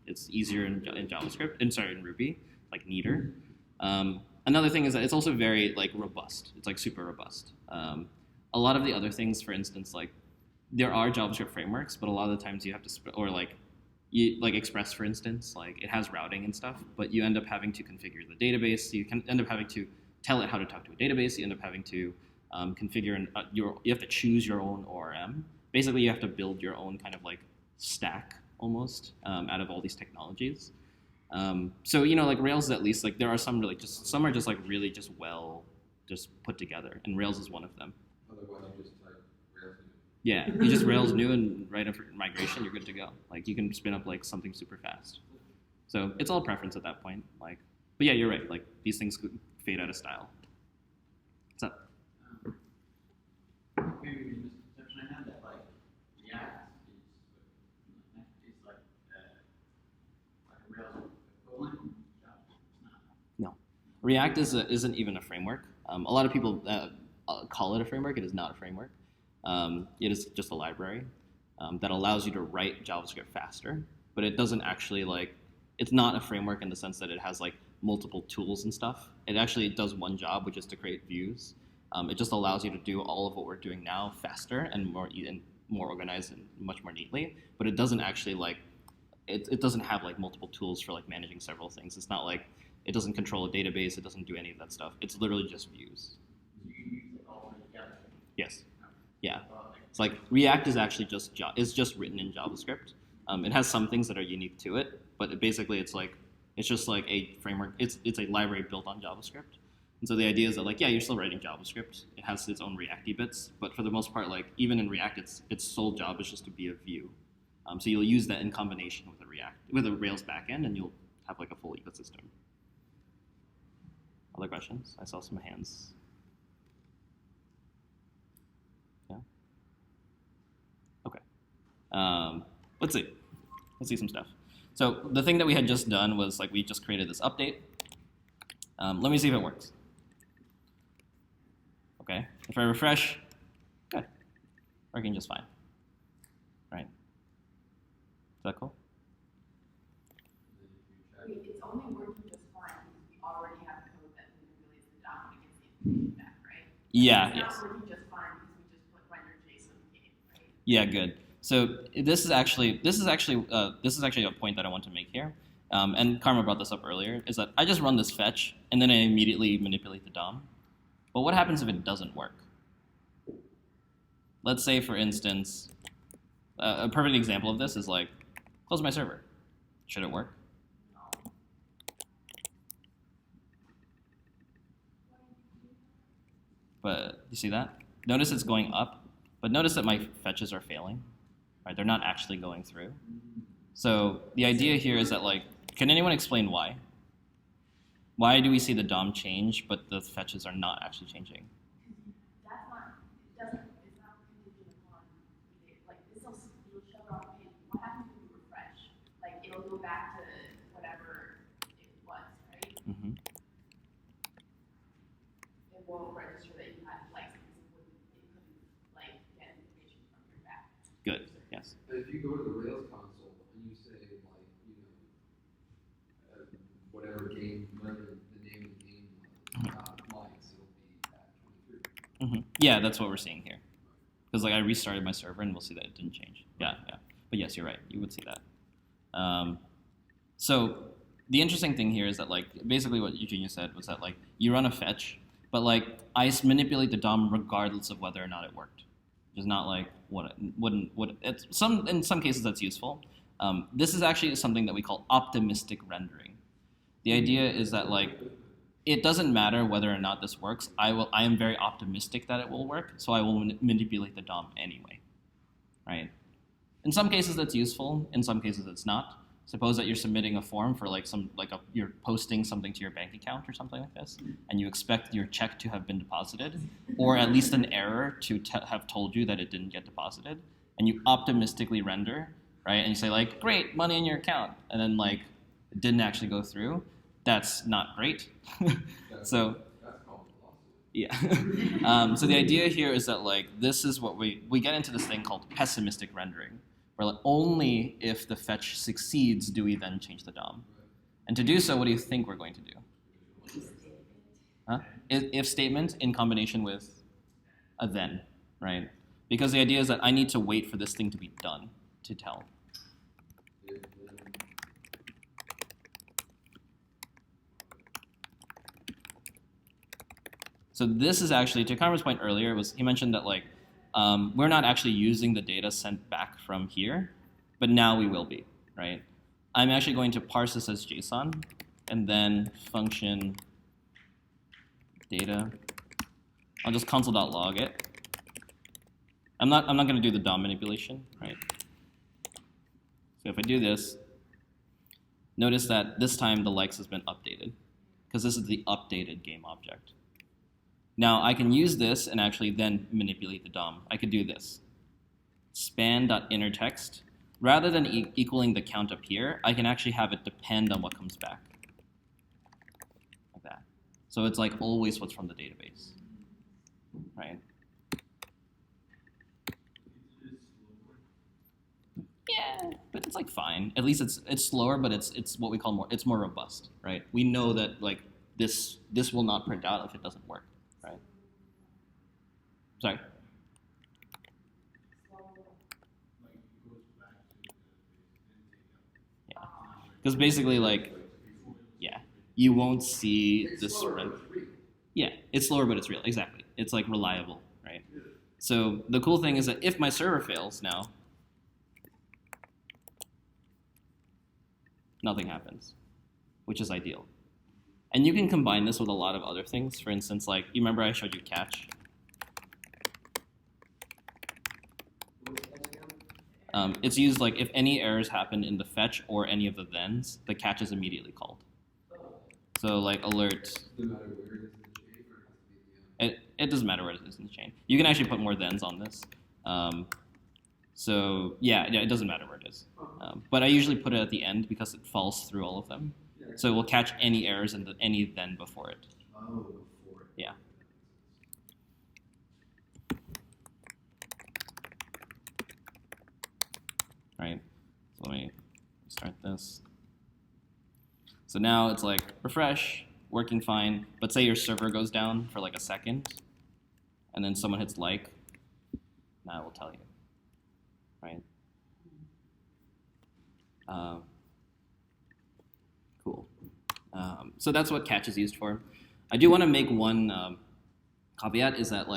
it's easier in JavaScript, in Ruby, like neater. Another thing is that it's also very like robust. It's like super robust. A lot of the other things, for instance, like there are JavaScript frameworks, but a lot of the times you have to Express, for instance, like it has routing and stuff, but you end up having to configure the database. You can end up having to tell it how to talk to a database. You end up having to configure you have to choose your own ORM. Basically, you have to build your own kind of like stack almost out of all these technologies. So like Rails is at least like there are some some are just like really just put together, and Rails is one of them. Otherwise, you just type Rails. Yeah, you just Rails new and right after migration, you're good to go. Like you can spin up like something super fast. So it's all preference at that point. Like, but yeah, you're right. Like these things could fade out of style. What's up? Maybe a misconception I had that like React is like a Rails equivalent. It's not. No, React isn't even a framework. A lot of people call it a framework. It is not a framework. It is just a library that allows you to write JavaScript faster, but it doesn't actually it's not a framework in the sense that it has like multiple tools and stuff. It actually does one job, which is to create views. It just allows you to do all of what we're doing now faster and more organized and much more neatly. But it doesn't actually it doesn't have like multiple tools for like managing several things. It's not like it doesn't control a database. It doesn't do any of that stuff. It's literally just views. You use it all together. Yes. Yeah. It's like React is actually just written in JavaScript. It has some things that are unique to it, but it's just like a framework. It's a library built on JavaScript. And so the idea is that you're still writing JavaScript. It has its own Reacty bits, but for the most part, even in React, its sole job is just to be a view. So you'll use that in combination with a Rails backend, and you'll have like a full ecosystem. Other questions? I saw some hands. Yeah. Okay. Let's see some stuff. So the thing that we had just done was we just created this update. Let me see if it works. Okay, if I refresh, good, working just fine. Right? Is that cool? Wait, it's only working just fine because we already have code that manipulates the DOM and gets the information back, right? Yeah. It's Yes. not working just fine because we just put render JSON game, right? Yeah. Good. So this is actually a point that I want to make here. And Karma brought this up earlier, is that I just run this fetch, and then I immediately manipulate the DOM. But what happens if it doesn't work? Let's say, for instance, a perfect example of this is like, close my server. Should it work? But you see that? Notice it's going up, but notice that my fetches are failing. Right? They're not actually going through. So the idea here is that, like, can anyone explain why? Why do we see the DOM change, but the fetches are not actually changing? That's not, it doesn't, it's not contingent upon, like, it'll show it on the page. What happens when you refresh? Like, it'll go back to whatever it was, right? Mm-hmm. It won't register that you had likes because it couldn't, like, get information from your back. Good. Yes. And if you go to the Rails console and you say, like, whatever game, whatever the name of the game likes, it'll be at 23. Mm-hmm. Yeah, that's what we're seeing here. Because like I restarted my server and we'll see that it didn't change. Yeah. But yes, you're right. You would see that. So the interesting thing here is that, like, basically what Eugenia said was that, like, you run a fetch, but like I manipulate the DOM regardless of whether or not it worked. It's not like in some cases that's useful. This is actually something that we call optimistic rendering. The idea is that, like, it doesn't matter whether or not this works. I am very optimistic that it will work, so I will manipulate the DOM anyway, right? In some cases that's useful. In some cases it's not. Suppose that you're submitting a form for you're posting something to your bank account or something like this, and you expect your check to have been deposited, or at least an error to have told you that it didn't get deposited, and you optimistically render, right? And you say, like, great, money in your account, and then, like, it didn't actually go through. That's not great. So That's called velocity. yeah. So the idea here is that, like, this is what we get into this thing called pessimistic rendering, where, like, only if the fetch succeeds do we then change the DOM. And to do so, what do you think we're going to do? Huh? If statement in combination with a then, right? Because the idea is that I need to wait for this thing to be done to tell. So this is actually, to Karma's point earlier, he mentioned that, like, we're not actually using the data sent back from here, but now we will be, right? I'm actually going to parse this as JSON, and then function data. I'll just console.log it. I'm not going to do the DOM manipulation, right? So if I do this, notice that this time the likes has been updated, because this is the updated game object. Now I can use this and actually then manipulate the DOM. I could do this. Span.innerText. Rather than equaling the count up here, I can actually have it depend on what comes back. Like that. So it's like always what's from the database. Right? Yeah, but it's like fine. At least it's slower, but it's what we call it's more robust, right? We know that, like, this will not print out if it doesn't work. Right. Sorry. Yeah. Because basically, like, yeah, you won't see this. Yeah, it's slower, but it's real. Exactly. It's like reliable, right? So the cool thing is that if my server fails now, nothing happens, which is ideal. And you can combine this with a lot of other things. For instance, like, you remember I showed you catch? It's used, like, if any errors happen in the fetch or any of the thens, the catch is immediately called. So, like, alert. It doesn't matter where it is in the chain. You can actually put more thens on this. So yeah, it doesn't matter where it is. But I usually put it at the end because it falls through all of them. So it will catch any errors and any then before it. Oh, before it. Yeah. Right. So let me start this. So now it's like refresh, working fine. But say your server goes down for like a second, and then someone hits like. Now it will tell you. Right. Cool. So that's what catch is used for. I do want to make one caveat is that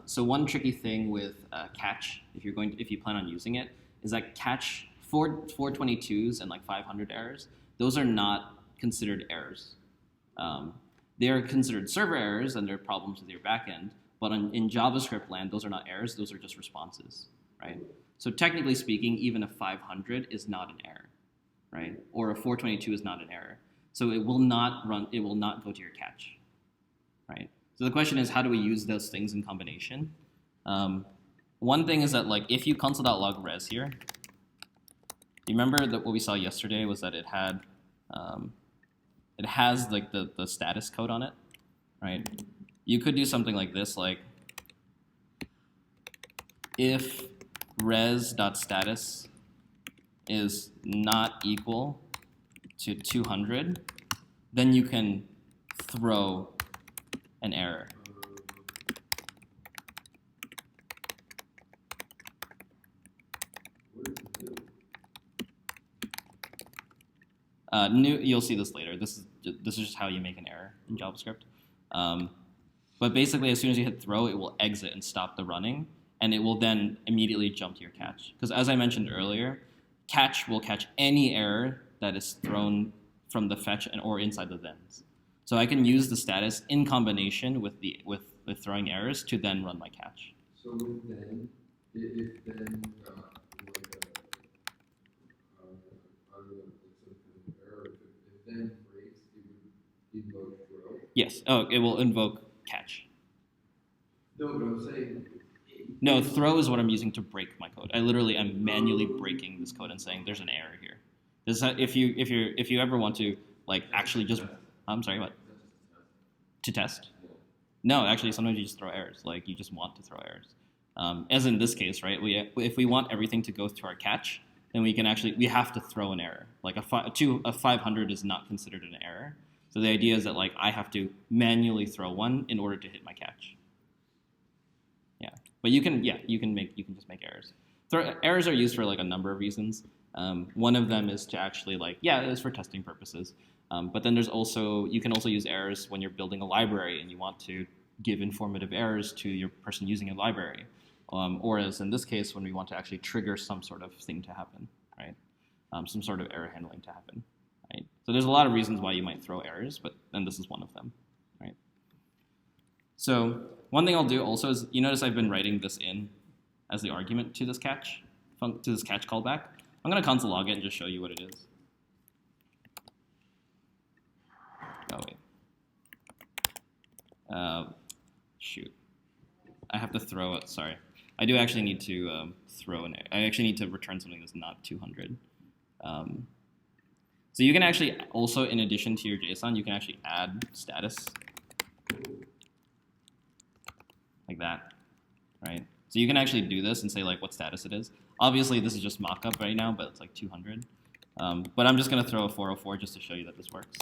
so one tricky thing with catch, if you plan on using it, is that catch 422s and 500 errors, those are not considered errors. They are considered server errors and they're problems with your backend. But in JavaScript land, those are not errors; those are just responses, right? So technically speaking, even a 500 is not an error, right? Or a 422 is not an error. So it will not run. It will not go to your catch, right? So the question is, how do we use those things in combination? One thing is that if you console.log res here, you remember that what we saw yesterday was that it has the status code on it, right? You could do something like this, if res.status is not equal to 200, then you can throw an error. You'll see this later. This is just how you make an error in JavaScript. But basically, as soon as you hit throw, it will exit and stop the running, and it will then immediately jump to your catch. Because as I mentioned earlier, catch will catch any error that is thrown from the fetch or inside the thens. So I can use the status in combination with the throwing errors to then run my catch. So with then, if then if then breaks, it would invoke throw. Yes. Oh, it will invoke catch. No, but I'm saying. No, throw is what I'm using to break my code. I literally am manually breaking this code and saying there's an error here. If you ever want to actually just, I'm sorry, what? To test? No, actually, sometimes you just throw errors. You just want to throw errors. As in this case, right? If we want everything to go to our catch, then we have to throw an error. A 500 is not considered an error. So the idea is that I have to manually throw one in order to hit my catch. Yeah, but you can just make errors. Errors are used for a number of reasons. One of them is to actually it is for testing purposes. But then you can also use errors when you're building a library and you want to give informative errors to your person using a library. Or as in this case, when we want to actually trigger some sort of thing to happen, right? Some sort of error handling to happen, right? So there's a lot of reasons why you might throw errors, and this is one of them, right? So one thing I'll do also is, you notice I've been writing this in as the argument to this catch callback. I'm going to console log it and just show you what it is. Oh, wait. Shoot. I have to throw it. Sorry. I do actually need to I actually need to return something that's not 200. So you can actually also, in addition to your JSON, you can actually add status. Like that, right? So you can actually do this and say what status it is. Obviously, this is just mockup right now, but it's 200. But I'm just going to throw a 404 just to show you that this works.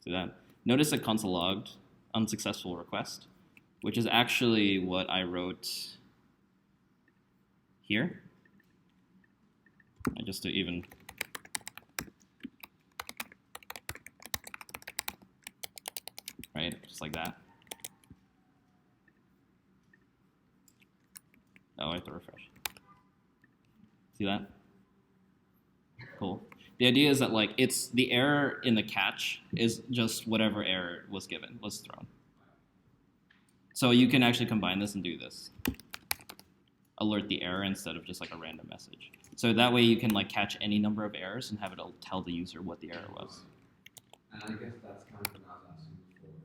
See that? Notice it console logged unsuccessful request, which is actually what I wrote here. Just to even right, just like that. Oh, I have to refresh. See that? Cool. The idea is that it's the error in the catch is just whatever error was thrown. So you can actually combine this and do this. Alert the error instead of just a random message. So that way you can catch any number of errors and have it tell the user what the error was. And I guess that's kind of what I was asking before,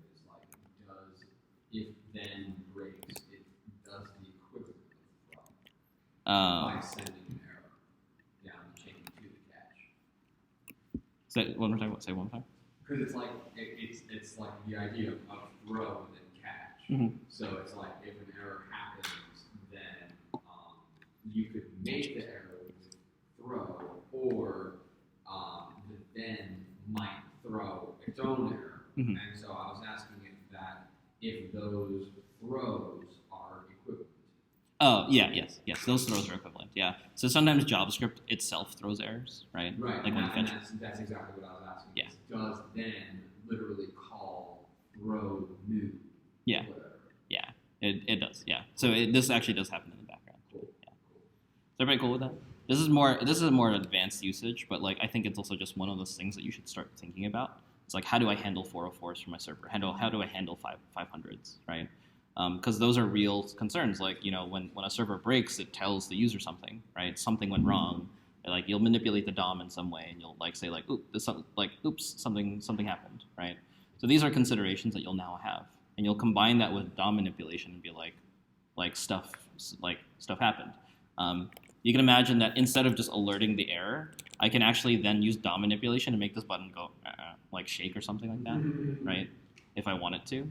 is does if then breaks, it does the equivalent as well by sending an error down the chain to the catch. Say one more time. Say one more time. Because it's like the idea of throw and then catch. Mm-hmm. So it's if an error happens, then you could make the error with throw, or the then might throw its own error. Mm-hmm. And so I was asking if those throws are equivalent. Oh, yeah, yes. Those throws are equivalent, yeah. So sometimes JavaScript itself throws errors, right? Right, Like when you fetch. that's exactly what I was asking. Yeah. Does then literally call throw new? Yeah. Whatever. Yeah, it does, yeah. So this actually does happen in the background. Cool. Yeah. Is everybody cool with that? This is a more advanced usage, but like I think it's also just one of those things that you should start thinking about. It's like, how do I handle 404s for my server? How do I handle 500s, right? Because those are real concerns. Like, you know, when a server breaks, it tells the user something, right? Something went wrong. Like, you'll manipulate the DOM in some way, and you'll like say like, oops, something happened, right? So these are considerations that you'll now have, and you'll combine that with DOM manipulation and be like stuff happened. You can imagine that instead of just alerting the error, I can actually then use DOM manipulation to make this button go like shake or something like that, right? If I want it to.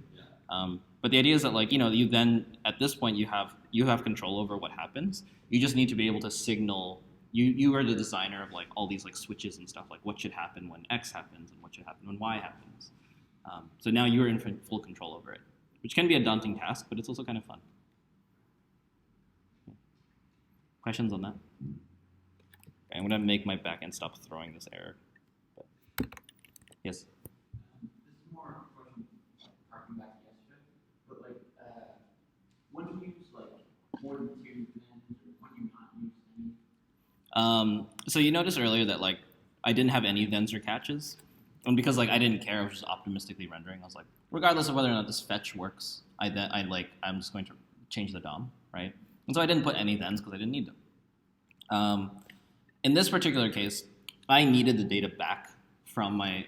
But the idea is that, like, you know, you then at this point you have control over what happens. You just need to be able to signal. You are the designer of like all these like switches and stuff, like what should happen when X happens and what should happen when Y happens. So now you're in full control over it, which can be a daunting task, but it's also kind of fun. Questions on that? Okay, I'm gonna make my backend stop throwing this error. But, yes. This is more a question, harking back to yesterday, but like, when do you use like more than 2 commands, or when do you not use any? So you noticed earlier that like I didn't have any thens or catches, and because like I didn't care, I was just optimistically rendering. I was like, regardless of whether or not this fetch works, I'm just going to change the DOM, right? And so I didn't put any thens because I didn't need them. In this particular case, I needed the data back from my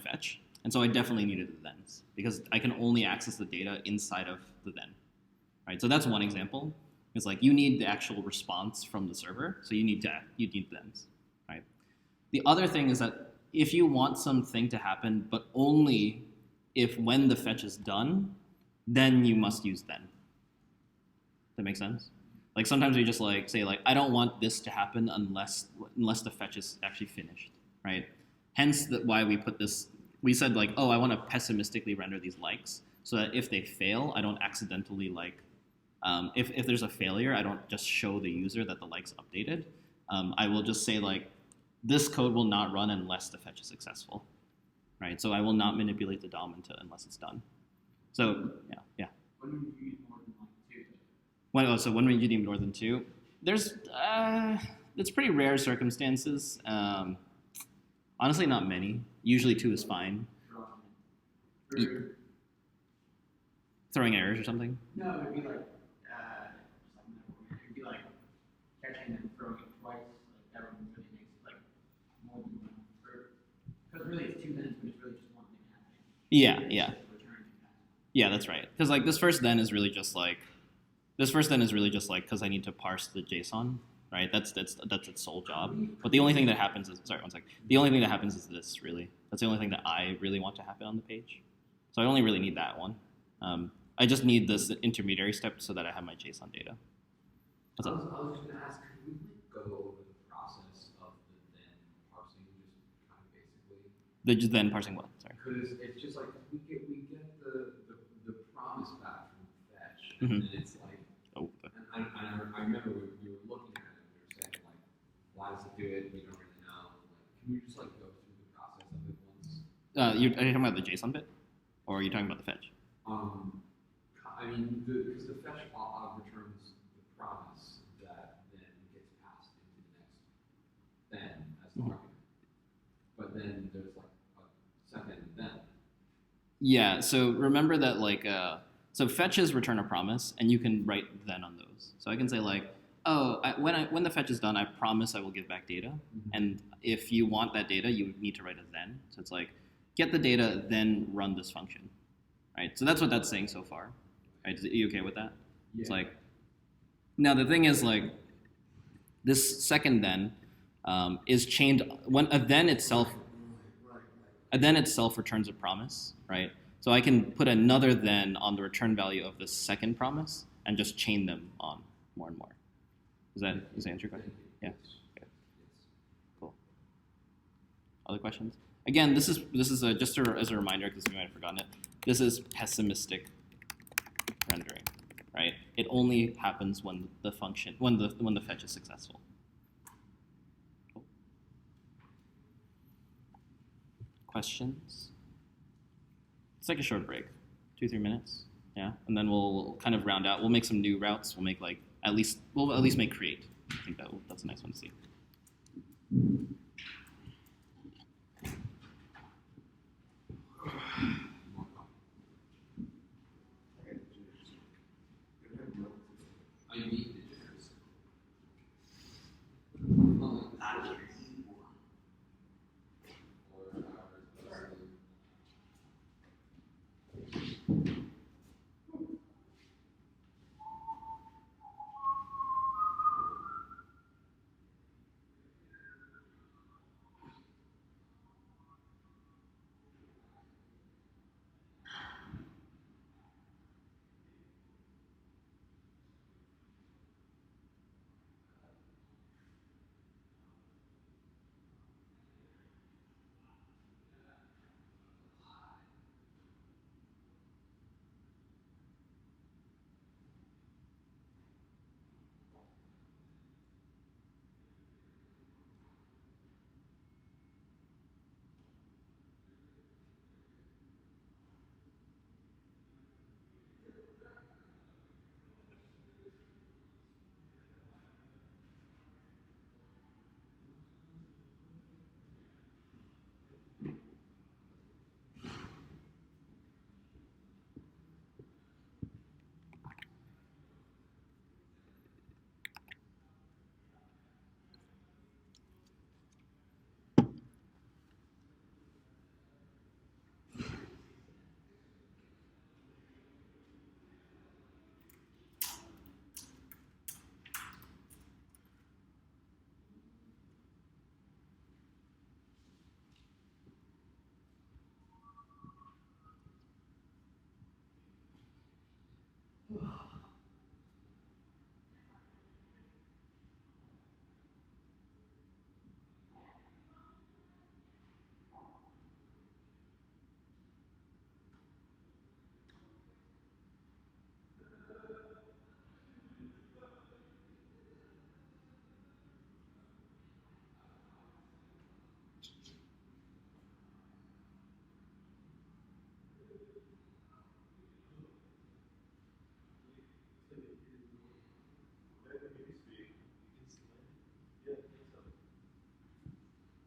fetch, and so I definitely needed the thens because I can only access the data inside of the then, right? So that's one example. It's like you need the actual response from the server, so you need thens, right? The other thing is that if you want something to happen, but only if when the fetch is done, then you must use then. That make sense? Like sometimes we just like say like I don't want this to happen unless the fetch is actually finished, right? Hence why we put this. We said like, oh, I want to pessimistically render these likes so that if they fail, I don't accidentally like. If there's a failure, I don't just show the user that the likes updated. I will just say like, this code will not run unless the fetch is successful, right? So I will not manipulate the DOM unless it's done. So yeah. When do you use more than like 2? So when would you need more than 2? There's it's pretty rare circumstances. Honestly, not many. Usually 2 is fine. Throwing errors or something. No, it'd be like it'd be like catching and throwing it twice. Like that would really makes it like more than one. Because really it's 2 minutes, but it's really just one thing happening. Yeah. It's returning capacity. Yeah, that's right. Because like this first then is really just like because I need to parse the JSON, right? That's its sole job. But the only thing that happens is the only thing that happens is this really. That's the only thing that I really want to happen on the page. So I only really need that one. I just need this intermediary step so that I have my JSON data. I was just going to ask, could we go over the process of the then parsing, just kind of basically? Then parsing what? Sorry. Because it's just like we get the promise back from fetch, Mm-hmm. and it's like, Oh. and I remember we were looking at it and we were saying like, why does it do it? We don't really know. Like, can we just like go through the process of it once? Are you talking about the JSON bit, or are you talking about the fetch? I mean, because the fetch returns the promise that then gets passed into the next then as the argument. But then there's like a second then. Yeah. So remember that like so fetches return a promise, and you can write then on those. So I can say like, oh, when the fetch is done, I promise I will give back data, and if you want that data, you need to write a then. So it's like, get the data, then run this function, right? So that's what that's saying so far. Right, are you okay with that? Yeah. It's like, now the thing is like, this second then is chained when a then itself returns a promise, right? So I can put another then on the return value of the second promise and just chain them on more and more. Does that answer your question? Yeah. Okay. Cool. Other questions? Again, this is just as a reminder, because you might have forgotten it. This is pessimistic rendering. right? It only happens when the function, when the fetch is successful. Cool. Questions? Let's take a short break, 2-3 minutes, yeah, and then we'll kind of round out. We'll make some new routes. We'll make we'll at least make create. I think that's a nice one to see. I need the jitters.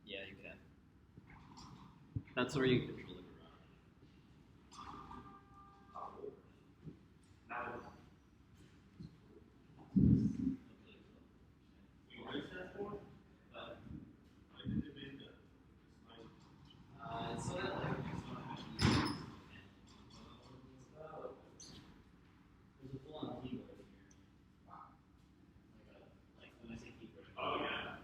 Yeah, you can. That's where you control it so that like there's a full-on keyboard here. Like when I say keyboard. Oh, yeah.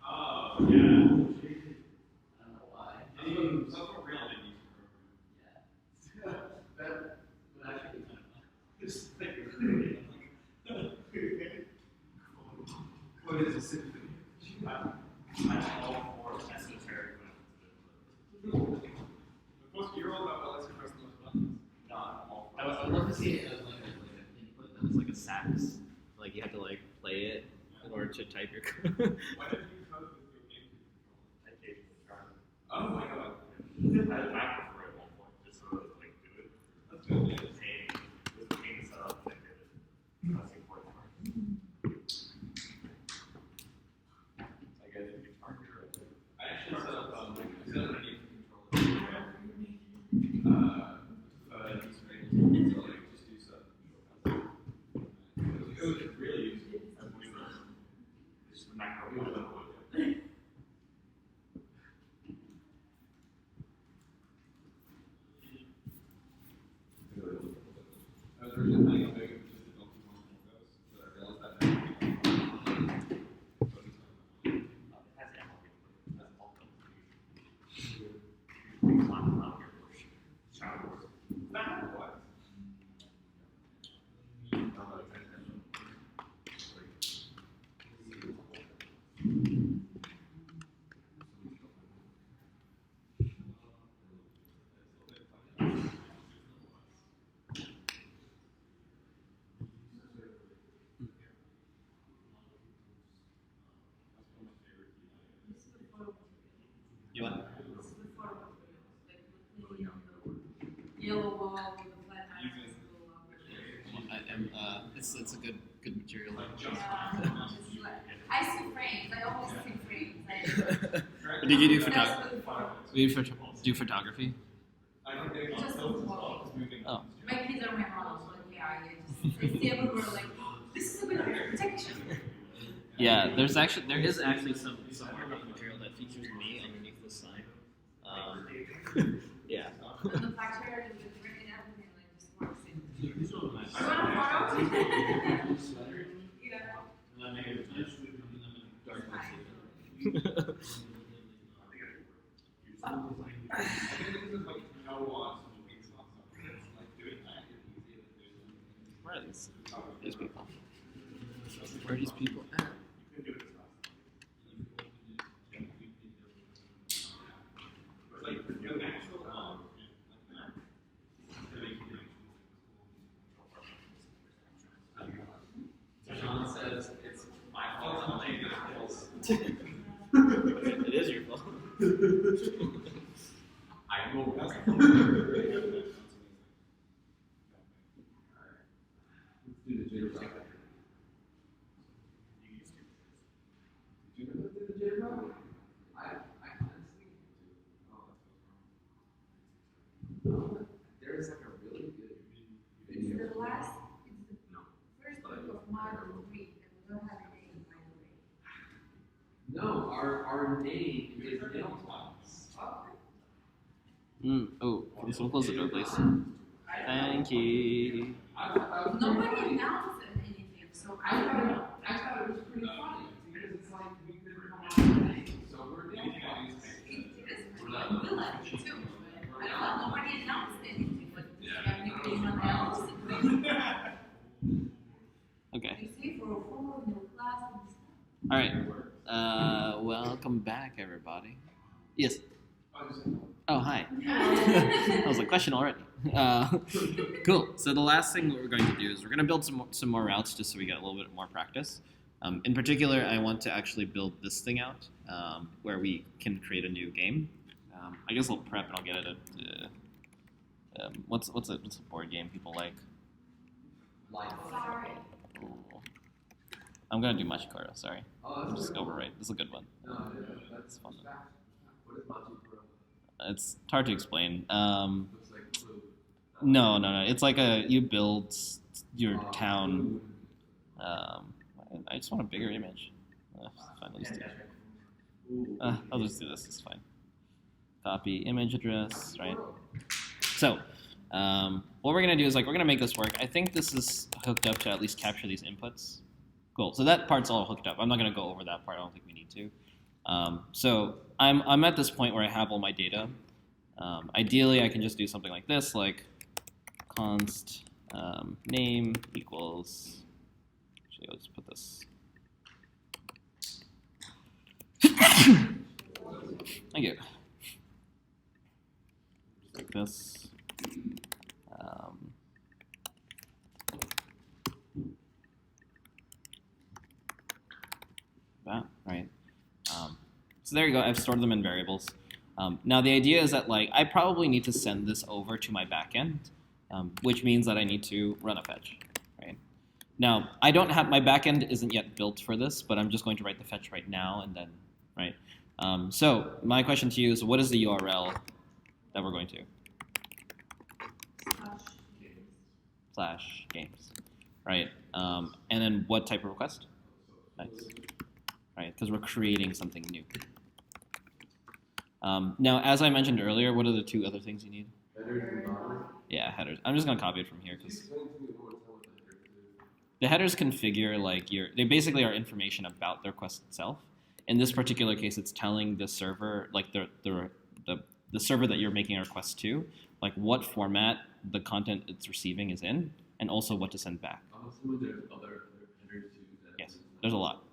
Oh, Oh, yeah. I don't know why. That's what real did use Yeah. That would actually be kind of fun. Just like recruiting. What is a symphony? I'm all for esoteric weapons. You're all about let's press those buttons. No, I'm all for I would love to see it as like an input that was like a sax. Like you had to like play it in order to type your code. Why did you code with your GameCube? I gave it a try. Oh my god. I prefer it at one point, just so that like do it. That's good. It was a pain to set up, and I did it. That's the important part. I get it. I actually set up a need for controller. To like just do stuff. It was really useful. It's just the macro. I was originally planning on doing it with just the Donkey Kong logos, but I realized that now. What? What? This is the photo materials, like the clean, yellow wall with the flat axis. It's a good material. I see frames. I always see frames. Did you do That's photography? for the photo. Do photography? I don't think Just the wall. Oh. My kids are my models, but yeah, I see everywhere like, this is a good protection. Yeah, there is actually some marketing material that features me underneath the sign. Yeah. And the bacteria is written everything like just one thing. You want a photo? Yeah. I think this is like no loss movies on something that's like doing that is easier than doing Where are these people? Where are these people at? you can do it as fast. But like the actual John says it's my fault I'm playing this. It is your fault. I will. Let's do the jitterbug. Did you ever do the jitterbug? I honestly do. There's like a really good It's video. the last, it's the first book of Model 3, and we don't have a name, by the way. No, our name is Nail Tops. Oh, can someone close the door, please? Thank you. Nobody announced anything, so I don't know. I thought it was pretty funny because it's like we could come up with a name, so we're Nail Tops. It is, we like it too, but I don't know, nobody announced anything, but anyone else. Okay. You see, for a formal middle class and stuff. All right. Welcome back, everybody. Yes. Oh, hi. That was a question already. Cool. So the last thing we're going to do is we're going to build some more routes just so we get a little bit more practice. In particular, I want to actually build this thing out where we can create a new game. I guess I'll prep and I'll get it at what's a board game people like? Sorry. Ooh. I'm gonna do Machikoro. Sorry. Oh, I'll that's just overwrite. This is a good one. No, It's fun. What is Machikoro? It's hard to explain. Looks like Clue. No. It's like you build your town. I just want a bigger image. Fine, I'll just do it. I'll just do this. It's fine. Copy image address, right? So, what we're gonna do is we're gonna make this work. I think this is hooked up to at least capture these inputs. Cool. So that part's all hooked up. I'm not gonna go over that part. I don't think we need to. So I'm at this point where I have all my data. Ideally, I can just do something like this, like const name equals. Actually, let's put this. Thank you. Like this. That, right. So there you go. I've stored them in variables. Now the idea is that I probably need to send this over to my backend, which means that I need to run a fetch. Right. Now I don't have my backend isn't yet built for this, but I'm just going to write the fetch right now and then right. So my question to you is, what is the URL that we're going to? /games, right? And then what type of request? Nice. Right, because we're creating something new. Now, as I mentioned earlier, what are the two other things you need? Headers and bodies. Yeah, headers. I'm just gonna copy it from here Can you because explain to me one more time what the headers do? the headers configure they basically are information about the request itself. In this particular case, it's telling the server, the server that you're making a request to, what format the content it's receiving is in, and also what to send back. I'm assuming there's other headers too. Yes, there's a lot.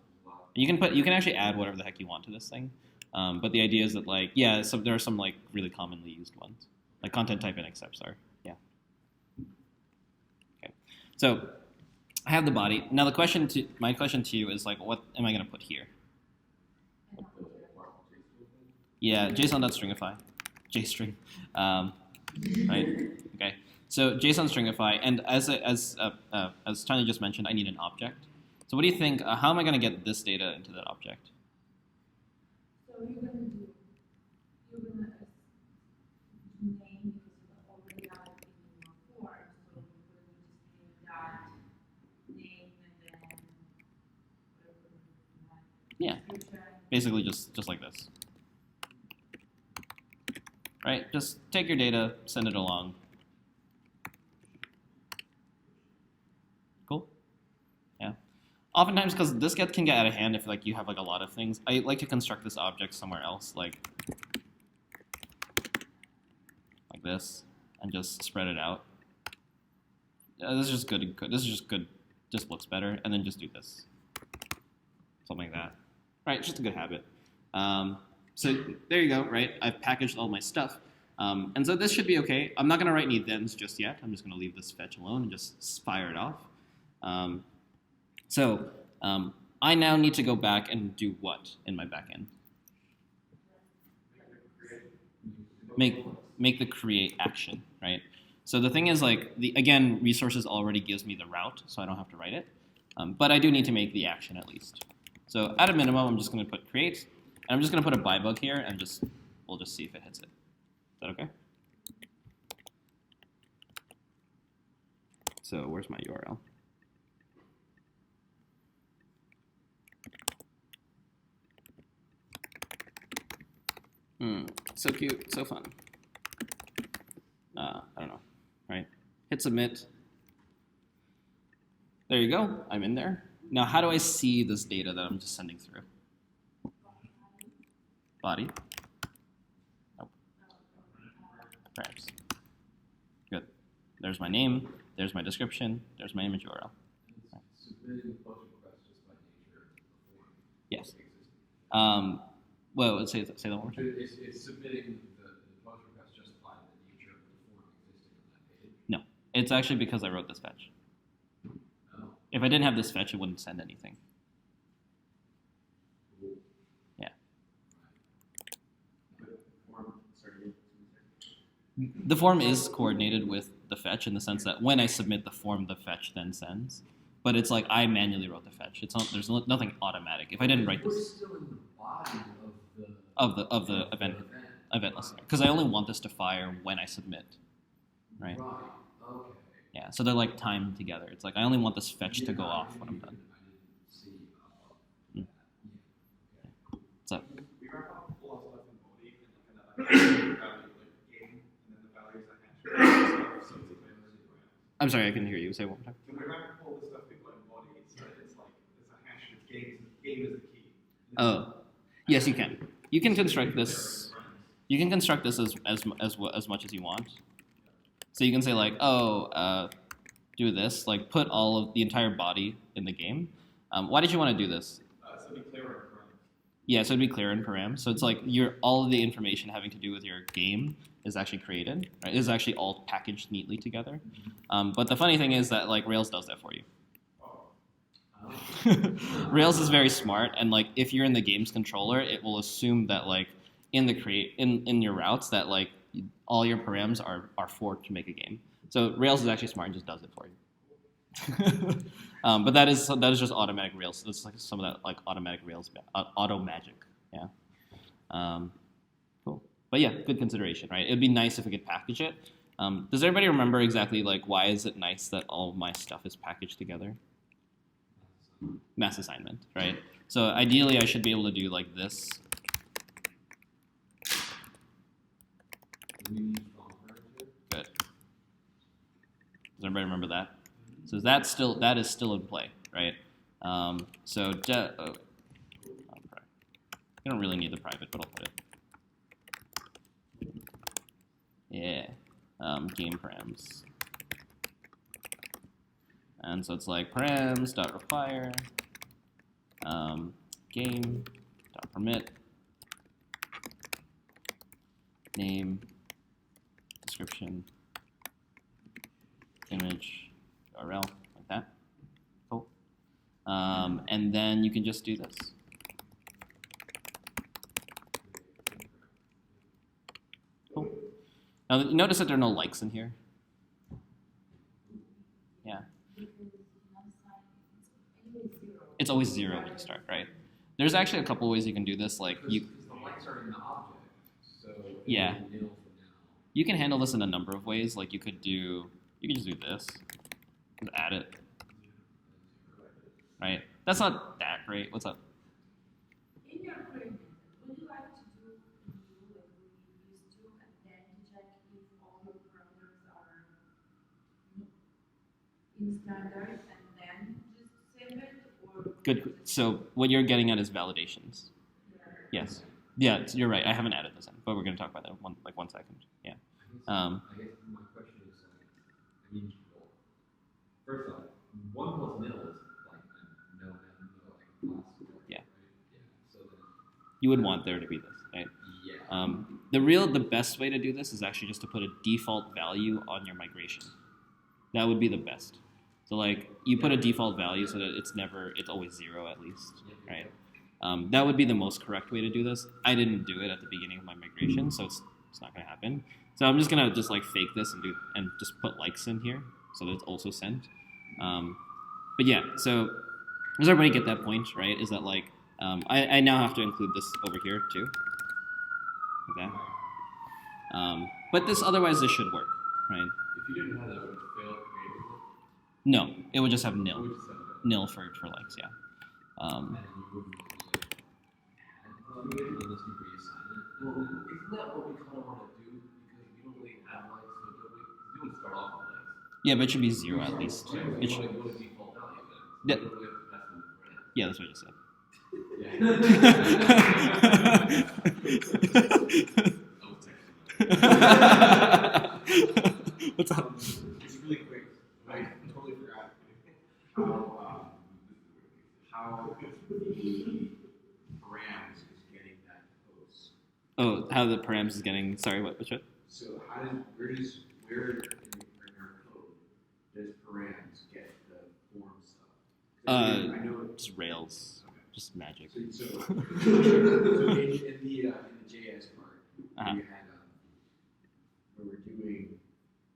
You can actually add whatever the heck you want to this thing, but the idea is that so there are some really commonly used ones, like content type and accepts are Okay, so I have the body. Now my question to you is what am I going to put here? Yeah, JSON.stringify, JString, right? Okay. So JSON.stringify, and as Tanya just mentioned, I need an object. So what do you think? How am I going to get this data into that object? So you're gonna name because you already have it in your form. So you're going to just dot name and then whatever. Yeah, basically just like this. Right? Just take your data, send it along. Cool. Yeah. Oftentimes, because this can get out of hand if like you have like a lot of things. I like to construct this object somewhere else, like this, and just spread it out. This is just good. This is just good. Just looks better, and then just do this, something like that. Right? Just a good habit. So there you go. Right? I've packaged all my stuff. And so this should be okay. I'm not going to write any thens just yet. I'm just going to leave this fetch alone and just fire it off. I now need to go back and do what in my backend? Make the create action, right? So the thing is, like, again, resources already gives me the route, so I don't have to write it. But I do need to make the action at least. So at a minimum, I'm just going to put create, and I'm just going to put a by bug here, and we'll just see if it hits it. Is that okay? So where's my URL? So cute, so fun. I don't know, right? Hit submit. There you go, I'm in there. Now how do I see this data that I'm just sending through? Body. Perhaps. Good. There's my name, there's my description, there's my image URL. And submitting the push request just by nature is the form. Yes. Well, let's say that one more time. It's submitting the push request just by the nature of the form existing on that page. No, it's actually because I wrote this fetch. Oh. If I didn't have this fetch, it wouldn't send anything. Cool. Yeah. Sorry. The form is coordinated with the fetch in the sense that when I submit the form, the fetch then sends. But it's like I manually wrote the fetch. It's not. There's nothing automatic. If I didn't write We're this still in the body of the event listener, because I only want this to fire when I submit, right? Right. Okay. Yeah. So they're like timed together. It's like I only want this fetch to go off when I'm done. I didn't see. Mm. Yeah. So We wrap up a lot of stuff in body and like another value like game, and then the values are hash. So it's like I'm sorry, I couldn't hear you. Say it one more time. when we wrap up all the stuff we put in body, it's like it's a hash with game. Game is the key. Oh, yes, you can. You can construct this. You can construct this as much as you want. So you can say like, do this, like put all of the entire body in the game. Why did you want to do this? So be clear on parameters. Yeah, so it'd be clear in param. So it's like all of the information having to do with your game is actually created, right? Is actually all packaged neatly together. But the funny thing is that like Rails does that for you. Rails is very smart, and like if you're in the games controller, it will assume that like in your routes that like all your params are forked to make a game. So Rails is actually smart and just does it for you. But that is just automatic Rails. That's like some of that like automatic Rails auto magic. Yeah. Cool. But yeah, good consideration, right? It'd be nice if we could package it. Does everybody remember exactly like why is it nice that all of my stuff is packaged together? Mass assignment, right? So ideally, I should be able to do like this. Good. Does everybody remember that? So that is still in play, right? You don't really need the private, but I'll put it. Yeah, game params. And so it's like params.require game.permit name description image URL like that. Cool. And then you can just do this. Now, notice that there are no likes in here. Yeah. It's always 0 when you start, right? There's actually a couple ways you can do this. Like Because the likes are in the object, so Yeah. it'll be nil for now. you can handle this in a number of ways. Like you could just do this, just add it, right? That's not that great. What's up? In your query method, would you like to do new like we used to, and then to check if all your parameters are in standard, and then just save it, or Good. So what you're getting at is validations. Yes. Yeah, you're right. I haven't added this in, but we're going to talk about that in 1 second. Yeah. I guess my question is, I mean, well, first off, 1 plus nil is like a no, like class. Yeah. Right? Yeah. So then, You would want there to be this, right? yeah. The best way to do this is actually just to put a default value on your migration. That would be the best. So like you put a default value so that it's always 0 at least, right? That would be the most correct way to do this. I didn't do it at the beginning of my migration, so it's not going to happen. So I'm just going to just like fake this and just put likes in here so that it's also sent. But yeah, so does everybody get that point, right? Is that like I now have to include this over here too, like that. But otherwise this should work, right? If you didn't have that, would it fail creatively? No, it would just have It nil, would just have that. nil for likes, yeah. And you wouldn't really add unless you reassign it. Well, isn't that what we kind of want to do? Because we don't really have likes, so don't we? 'Cause we don't start off with likes. Yeah, but it should be 0 at least. Yeah, It we should, want to default value then. Yeah. We don't really have to pass them the brand. yeah, that's what I just said. What's up? Just really quick, I totally forgot how the params is getting that post. Oh, how the params is getting. Sorry, which one? So where in our code does params get the form stuff? 'Cause I know Just Rails, just magic. So in the JS part, Uh-huh. we had where we're doing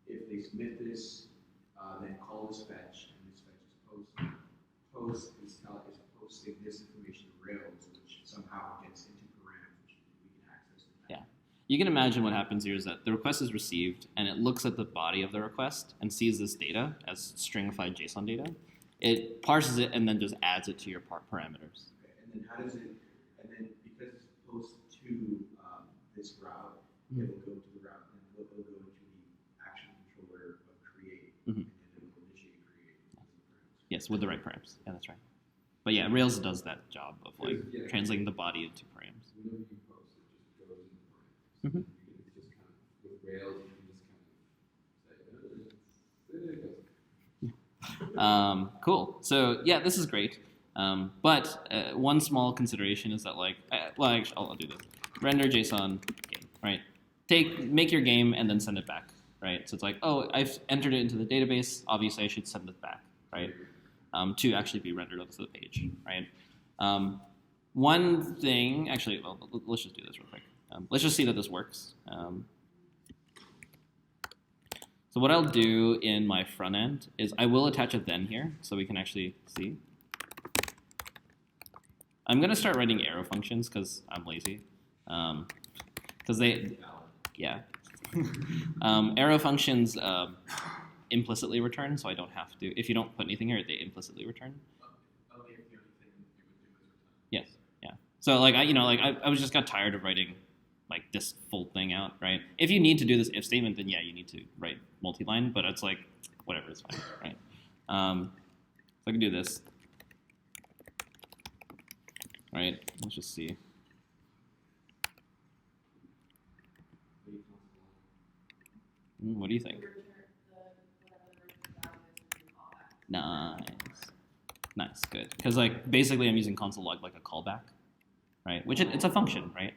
if they submit this, then call this fetch, and this fetch is post. Post is posting this information to Rails, which somehow gets into params, which we can access. Yeah. You can imagine what happens here is that the request is received, and it looks at the body of the request and sees this data as stringified JSON data. It parses it and then just adds it to your parameters. Okay, and then how does it? And then because it's post to this route, it'll go to the route, and it'll go into the action controller of create, Mhm. and then it'll initiate create. Yes, with the right params. Yeah, that's right. But yeah, Rails does that job of like Yeah. translating the body into params. Whenever you post, it just goes into Mhm. params. You can just kind of, with Rails, you can just kind of say, there it goes. Cool. So yeah, this is great. But one small consideration is that like, actually, I'll do this. Render JSON game, right? Make your game and then send it back, right? So it's like, oh, I've entered it into the database. Obviously, I should send it back, right? To actually be rendered onto the page, right? One thing, actually, well, let's just do this real quick. Let's just see that this works. So what I'll do in my front end is I will attach a then here so we can actually see. I'm going to start writing arrow functions because I'm lazy. Because yeah. Arrow functions implicitly return, so I don't have to. If you don't put anything here, they implicitly return. Only if the only thing you would do is return. Yes, yeah. So like I was just got tired of writing like this full thing out, right? If you need to do this if statement, then yeah, you need to write multi-line, but it's like whatever, it's fine, right? So I can do this. Right, let's just see. What do you think? Nice. Nice, good. Because like basically I'm using console log like a callback, right? Which it's a function, right?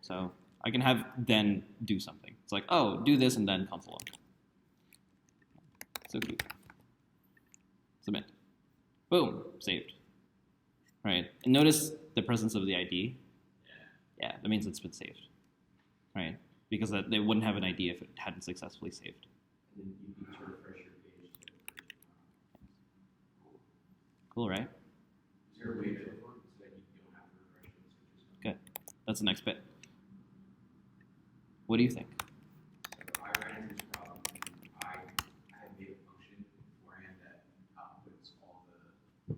So I can have then do something. It's like, oh, do this and then console log. So cute. Submit. Boom, saved. Right, and notice the presence of the ID. Yeah, that means it's been saved. Right, because they wouldn't have an ID if it hadn't successfully saved. And then you need to refresh your page. Cool, right? Is there a way to so that you don't have to refresh it? Good. That's the next bit. What do you think? I ran into this problem. I had made a function beforehand that outputs all the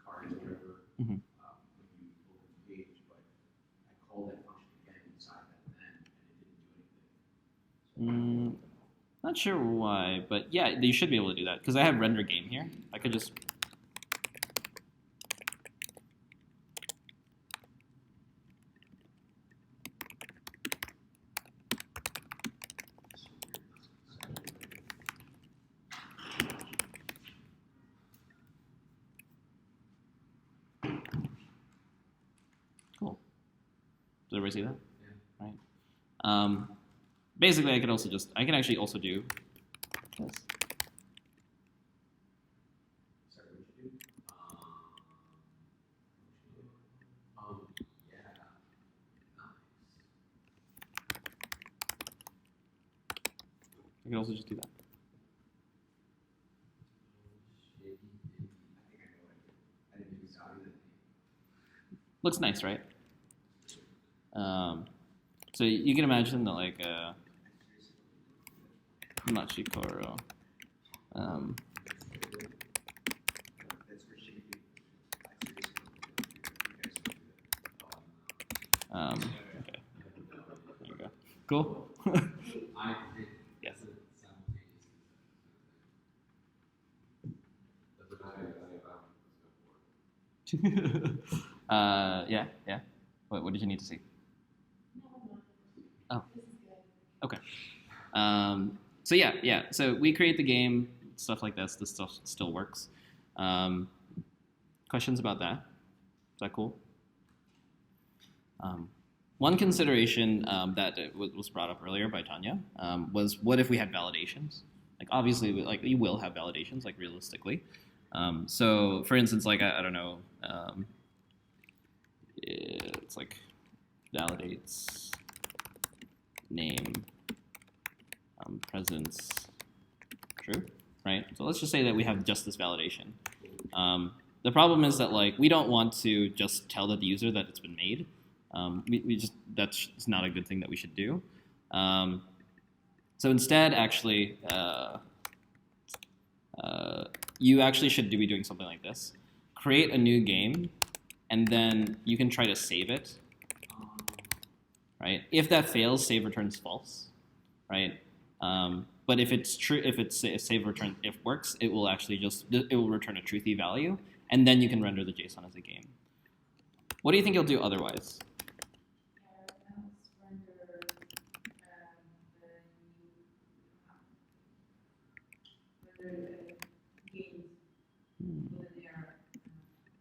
cards or whatever Mhm. When you open the page, but I called that function again inside that then, and it didn't do anything. Not sure why, but yeah, you should be able to do that because I have render game here. I could just cool. Does everybody see that? Yeah. Right. Basically, I can actually also do this. Sorry, what did you do? Oh, yeah. Nice. I can also just do that. I think I know what I did. I didn't do Saudi that thing. Looks nice, right? So you can imagine that like Machikoro. That's where she could be. Okay. There you go. Cool. I did. Yes. That's a simultaneous. That's what I about. Yeah. What did you need to see? Oh. Okay. So yeah. So we create the game, stuff like this. This stuff still works. Questions about that? Is that cool? One consideration that was brought up earlier by Tanya was what if we had validations? Like obviously, like you will have validations, like realistically. So for instance, like I don't know, it's like validates name presence true, right? So let's just say that we have just this validation. The problem is that like we don't want to just tell the user that it's been made. That's not a good thing that we should do. So instead, actually, you actually should be doing something like this. Create a new game, and then you can try to save it. Right? If that fails, save returns false. Right? But if it's true, if save return if works, it will actually it will return a truthy value, and then you can render the JSON as a game. What do you think you'll do otherwise?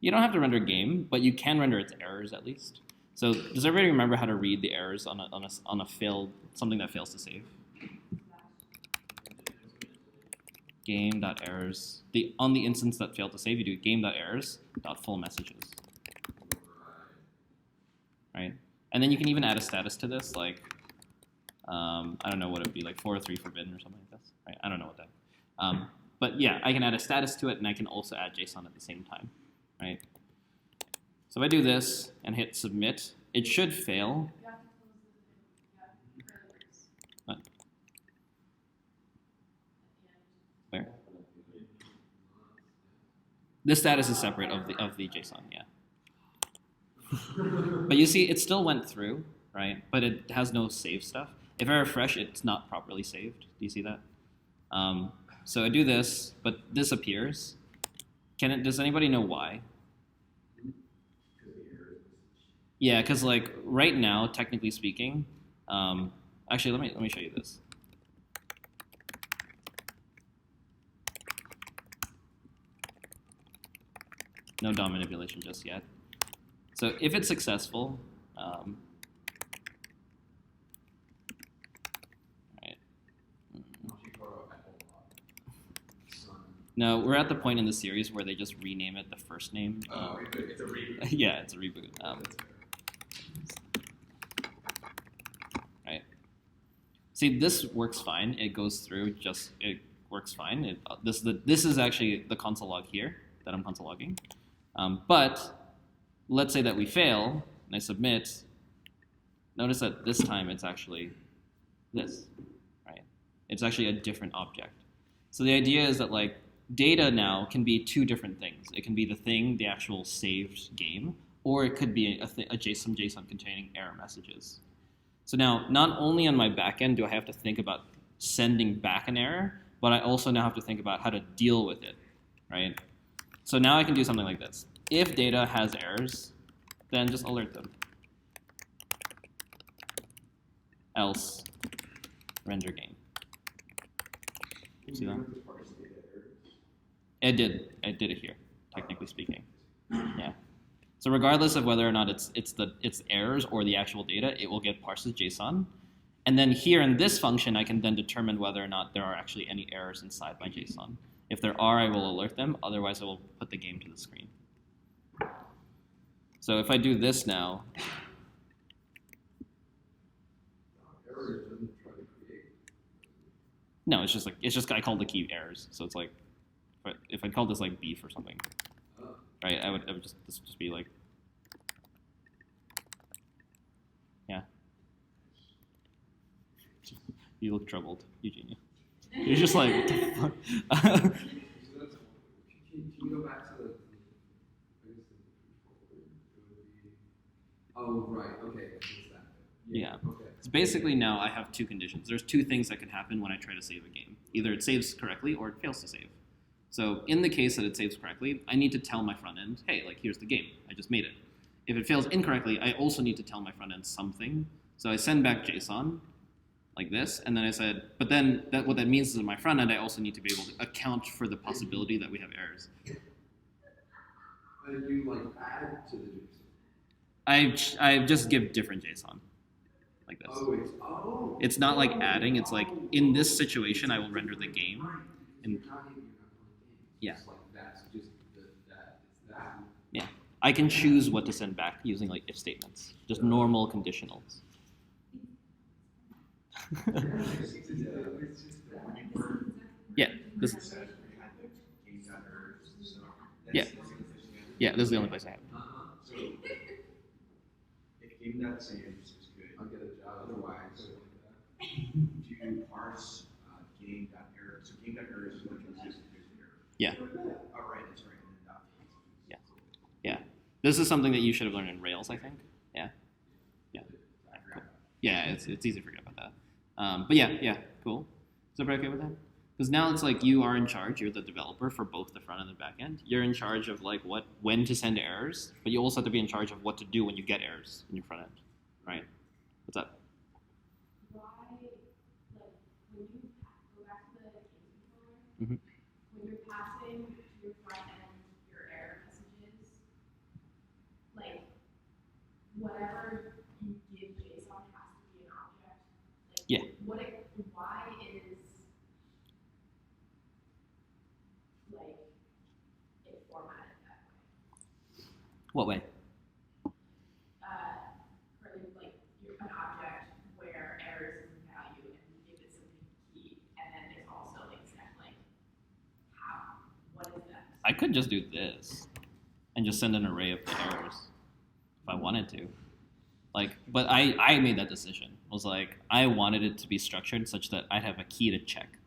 You don't have to render game, but you can render its errors at least. So does everybody remember how to read the errors on a failed something that fails to save? Game.errors. On the instance that failed to save, you do game.errors.full messages. Right? And then you can even add a status to this, like I don't know what it would be, like 403 forbidden or something like this. Right? I don't know what that. But yeah, I can add a status to it, and I can also add JSON at the same time. Right? So if I do this and hit submit, it should fail. What? Where? This status is separate of the JSON, yeah. But you see, it still went through, right? But it has no save stuff. If I refresh, it's not properly saved. Do you see that? So I do this, but this appears. Does anybody know why? Yeah, because like right now, technically speaking, actually let me show you this. No DOM manipulation just yet. So if it's successful, right. No, we're at the point in the series where they just rename it the first name. It's a reboot. Yeah, it's a reboot. Right. See, this works fine. It goes through, it works fine. This is actually the console log here that I'm console logging. But let's say that we fail, and I submit. Notice that this time it's actually this, right? It's actually a different object. So the idea is that like data now can be two different things. It can be the thing, the actual saved game, or it could be some JSON containing error messages. So now, not only on my backend do I have to think about sending back an error, but I also now have to think about how to deal with it, right? So now I can do something like this. If data has errors, then just alert them. Else, render game. See that? I did it here, technically speaking. Yeah. So regardless of whether or not it's errors or the actual data, it will get parsed as JSON. And then here in this function, I can then determine whether or not there are actually any errors inside my JSON. If there are, I will alert them. Otherwise, I will put the game to the screen. So if I do this now, no, it's just I called the key errors. So it's like, if I called this like beef or something, right? I would this would just be like, yeah. You look troubled, Eugenia. You're just like, what the fuck? Can you go back to oh, right, okay, it's that. Yeah. Okay. So basically now I have two conditions. There's two things that can happen when I try to save a game. Either it saves correctly or it fails to save. So in the case that it saves correctly, I need to tell my front end, hey, like here's the game, I just made it. If it fails incorrectly, I also need to tell my front end something. So I send back JSON like this, and then I said, but then what that means is in my front end, I also need to be able to account for the possibility that we have errors. And you like add to the JSON? I just give different JSON, like this. It's not like adding. It's like in this situation, I will render the game. And yeah, yeah, I can choose what to send back using like if statements, just normal conditionals. Yeah, this. Yeah, yeah. This is the only place I have. So if game.saves is good, I'll get a job. Otherwise, do you parse game.error? So game.error is what consists of error. Yeah. Oh, right, that's right. And then Yeah. Yeah. This is something that you should have learned in Rails, I think. Yeah. Yeah. Cool. Yeah, it's easy to forget about that. But yeah, cool. Is everybody okay with that? Because now it's like you are in charge. You're the developer for both the front end and the back end. You're in charge of like when to send errors, but you also have to be in charge of what to do when you get errors in your front end, right? What's up? Why, like, when you go back to the game controller, Mhm. when you're passing to your front end your error messages, like, whatever you give JSON has to be an object. Like, Yeah. Why is, like, it formatted that way? What way? For like you're an object where errors is the value and you give it something key, and then there's also like what is that? I could just do this and just send an array of the errors if I wanted to. Like, but I made that decision. Was like I wanted it to be structured such that I'd have a key to check.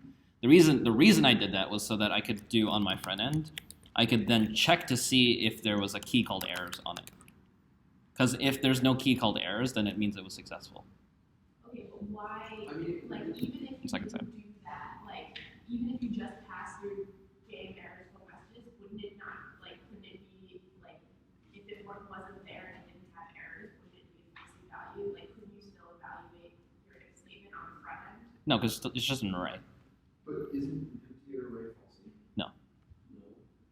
The reason I did that was so that I could do on my front end, I could then check to see if there was a key called errors on it. Because if there's no key called errors, then it means it was successful. Okay, but why? I mean, like even if you Second do that, like even if you just pass through game errors for messages, wouldn't it not like? Couldn't it be like if it wasn't there and it didn't have errors, wouldn't it be a missing value? Like, couldn't you still evaluate your if statement on the front end? No, because it's just an array, But isn't empty array false?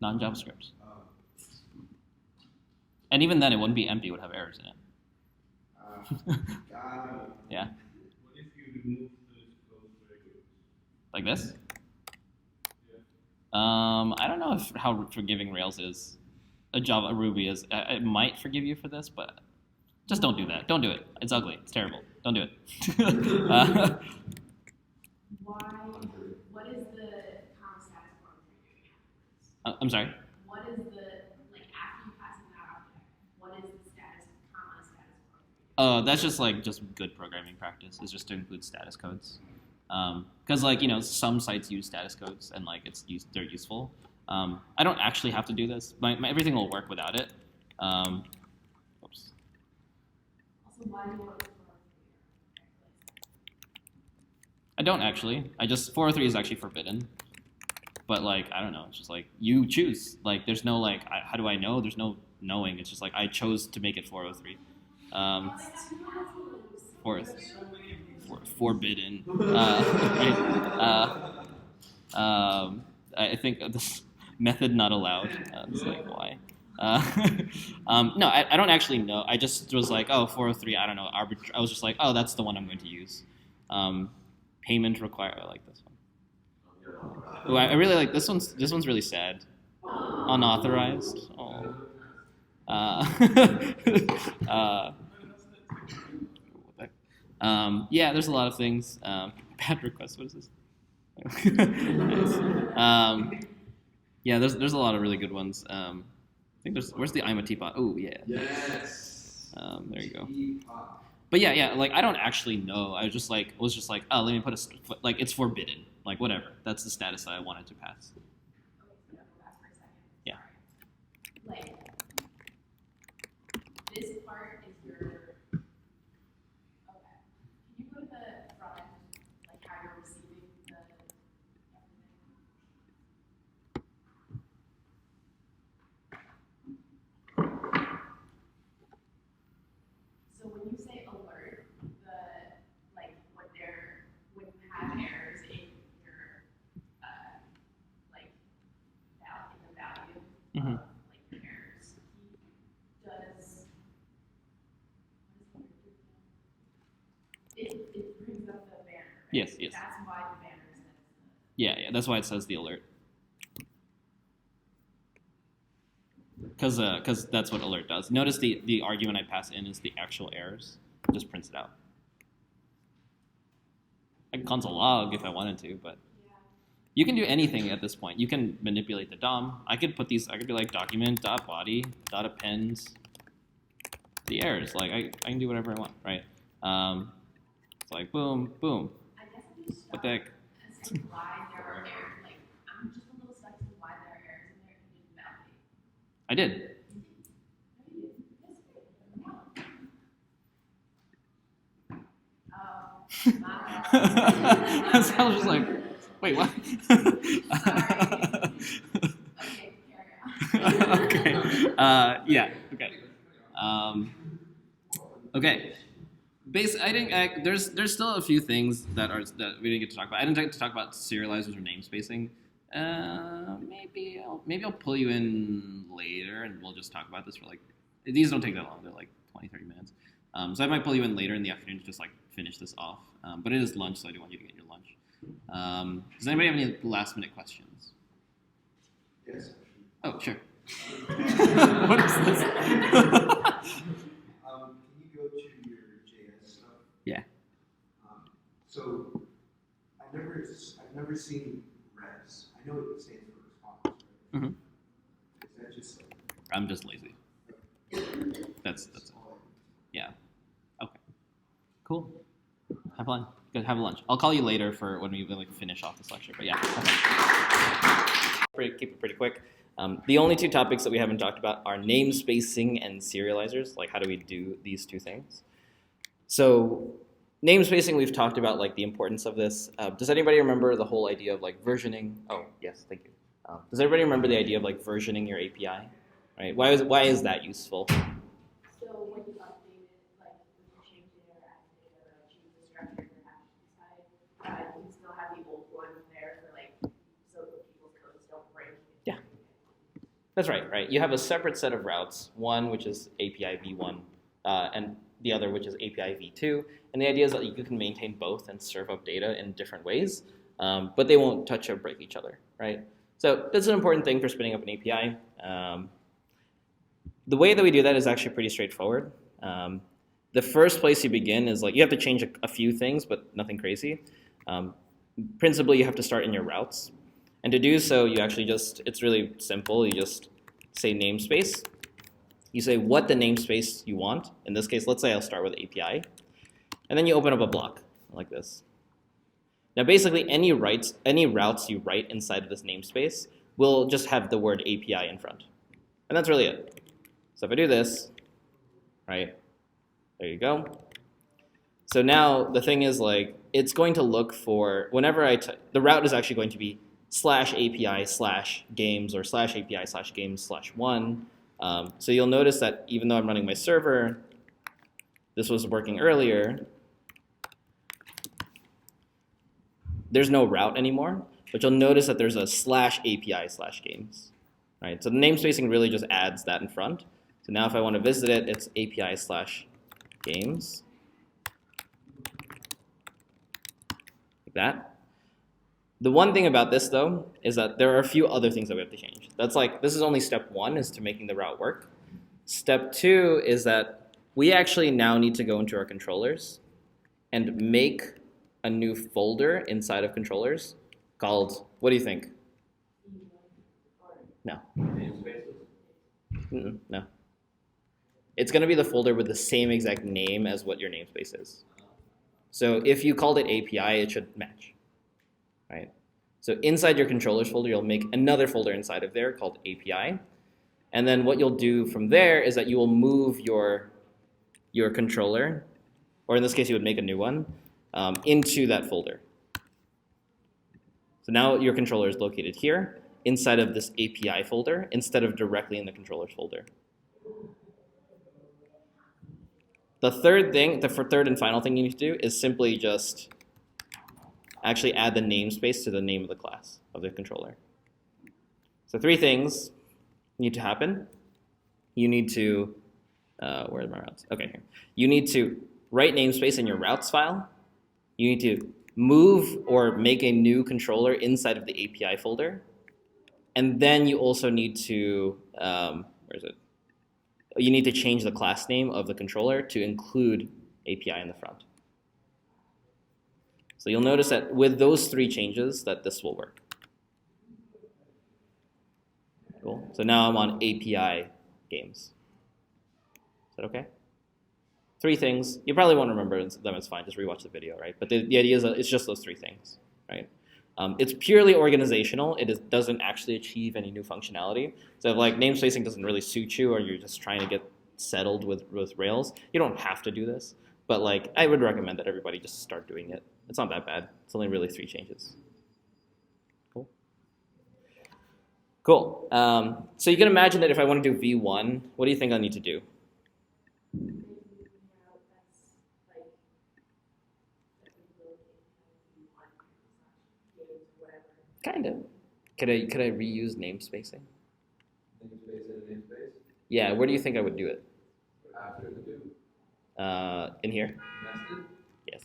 not in JavaScript. And even then, it wouldn't be empty; it would have errors in it. Yeah. What if you remove those variables? Like this? Yeah. I don't know how forgiving Rails is. A Ruby is. It might forgive you for this, but just don't do that. Don't do it. It's ugly. It's terrible. Don't do it. I'm sorry. What is the, like, after you pass it out, what is the status, comma, status code? Oh, that's just good programming practice. Is just to include status codes, because like some sites use status codes and like they're useful. I don't actually have to do this. Everything will work without it. Oops. Also, why do you want to I don't actually. 403 is actually forbidden. But like I don't know. It's just like you choose. Like there's no like how do I know? There's no knowing. It's just like I chose to make it 403. Forbidden. Right? I think this method not allowed. It's like why? No, I don't actually know. I just was like, oh, 403. I don't know. I was just like, oh, that's the one I'm going to use. Payment required. I like this one. Ooh, I really like this one's. This one's really sad. Unauthorized. Oh. Yeah, there's a lot of things. Bad request. What is this? Nice. Yeah, there's a lot of really good ones. I think where's the I'm a teapot? Oh yeah. Yes. There you go. Teapot. But yeah, like I don't actually know. I was just like, oh, let me put like it's forbidden. Like whatever. That's the status that I wanted to pass. Okay, so go back for a second. Yeah. Sorry. Like, this part is your, okay. Can you go to the front end, like how you're receiving the everything? So when you say alert, like when you have errors in your like in the value Mhm. of like your errors, he does. It brings up the banner. Right? Yes. That's why the banner says Yeah. That's why it says the alert. Because that's what alert does. Notice the argument I pass in is the actual errors. It just prints it out. I can console log if I wanted to, but you can do anything at this point. You can manipulate the DOM. I could be like document.body.append the errors. Like I can do whatever I want, right? It's like boom. I guess I'm just What the heck? as to why there are errors. Like I'm just a little stuck to why there are errors in there and you didn't validate. I did. No, you didn't. Yes, So I was just like, wait, what? Okay, carry on. Okay. Yeah. Okay. Okay. I think there's still a few things that we didn't get to talk about. I didn't get to talk about serializers or namespacing. Maybe I'll pull you in later and we'll just talk about this for like. These don't take that long. They're like 20-30 minutes. So I might pull you in later in the afternoon to just like finish this off. But it is lunch, so I do want you to get your lunch. Does anybody have any last minute questions? Yes. Oh, sure. What is this? Can you go to your JS stuff? Yeah. So I've never seen res. I know it stands for response. Right? Mhm. Is that just like, I'm just lazy. That's it. Yeah. Okay. Cool. Have fun. Good. Have a lunch. I'll call you later for when we like finish off this lecture. But yeah. Okay. Keep it pretty quick. The only two topics that we haven't talked about are namespacing and serializers. Like, how do we do these two things? So, namespacing, we've talked about like the importance of this. Does anybody remember the whole idea of like versioning? Oh, yes, thank you. Does everybody remember the idea of like versioning your API? Right? Why is that useful? So when you update it, like when you change it or add data or change the structure in the hash side, you can still have the old one there for like so people's codes don't break. Yeah. That's right. You have a separate set of routes, one which is API v1 and the other which is API v2. And the idea is that you can maintain both and serve up data in different ways, but they won't touch or break each other, right? So that's an important thing for spinning up an API. The way that we do that is actually pretty straightforward. The first place you begin is like you have to change a few things, but nothing crazy. Principally, you have to start in your routes. And to do so, you actually just, it's really simple. You just say namespace. You say what the namespace you want. In this case, let's say I'll start with API. And then you open up a block like this. Now basically any routes you write inside of this namespace will just have the word API in front. And that's really it. So if I do this, right, there you go. So now the thing is like, it's going to look for, whenever the route is actually going to be /API/games or /API/games/1. So you'll notice that even though I'm running my server, this was working earlier, there's no route anymore, but you'll notice that there's a /API/games, right? So the namespacing really just adds that in front. So now if I want to visit it, it's API/games, like that. The one thing about this though is that there are a few other things that we have to change. That's like, this is only step 1, is to making the route work. Step 2 is that we actually now need to go into our controllers and make a new folder inside of controllers called, what do you think? No. No. It's going to be the folder with the same exact name as what your namespace is. So if you called it API, it should match, right? So inside your controllers folder, you'll make another folder inside of there called API. And then what you'll do from there is that you will move your controller, or in this case, you would make a new one, into that folder. So now your controller is located here inside of this API folder instead of directly in the controllers folder. The third and final thing you need to do is simply just actually add the namespace to the name of the class of the controller. So 3 things need to happen. You need to, where are my routes? Okay, here. You need to write namespace in your routes file. You need to move or make a new controller inside of the API folder. And then you also need to, where is it? You need to change the class name of the controller to include API in the front. So you'll notice that with those 3 changes that this will work. Cool. So now I'm on API games. Is that okay? 3 things. You probably won't remember them, it's fine, just rewatch the video, right? But the idea is that it's just those 3 things, right? It's purely organizational. It doesn't actually achieve any new functionality. So if like namespacing doesn't really suit you or you're just trying to get settled with Rails, you don't have to do this. But like I would recommend that everybody just start doing it. It's not that bad. It's only really 3 changes. Cool. Cool. So you can imagine that if I want to do V1, what do you think I need to do? Kind of. Could I reuse namespacing? Namespace and a namespace? Yeah, where do you think I would do it? After the do. In here? Nested? Yes.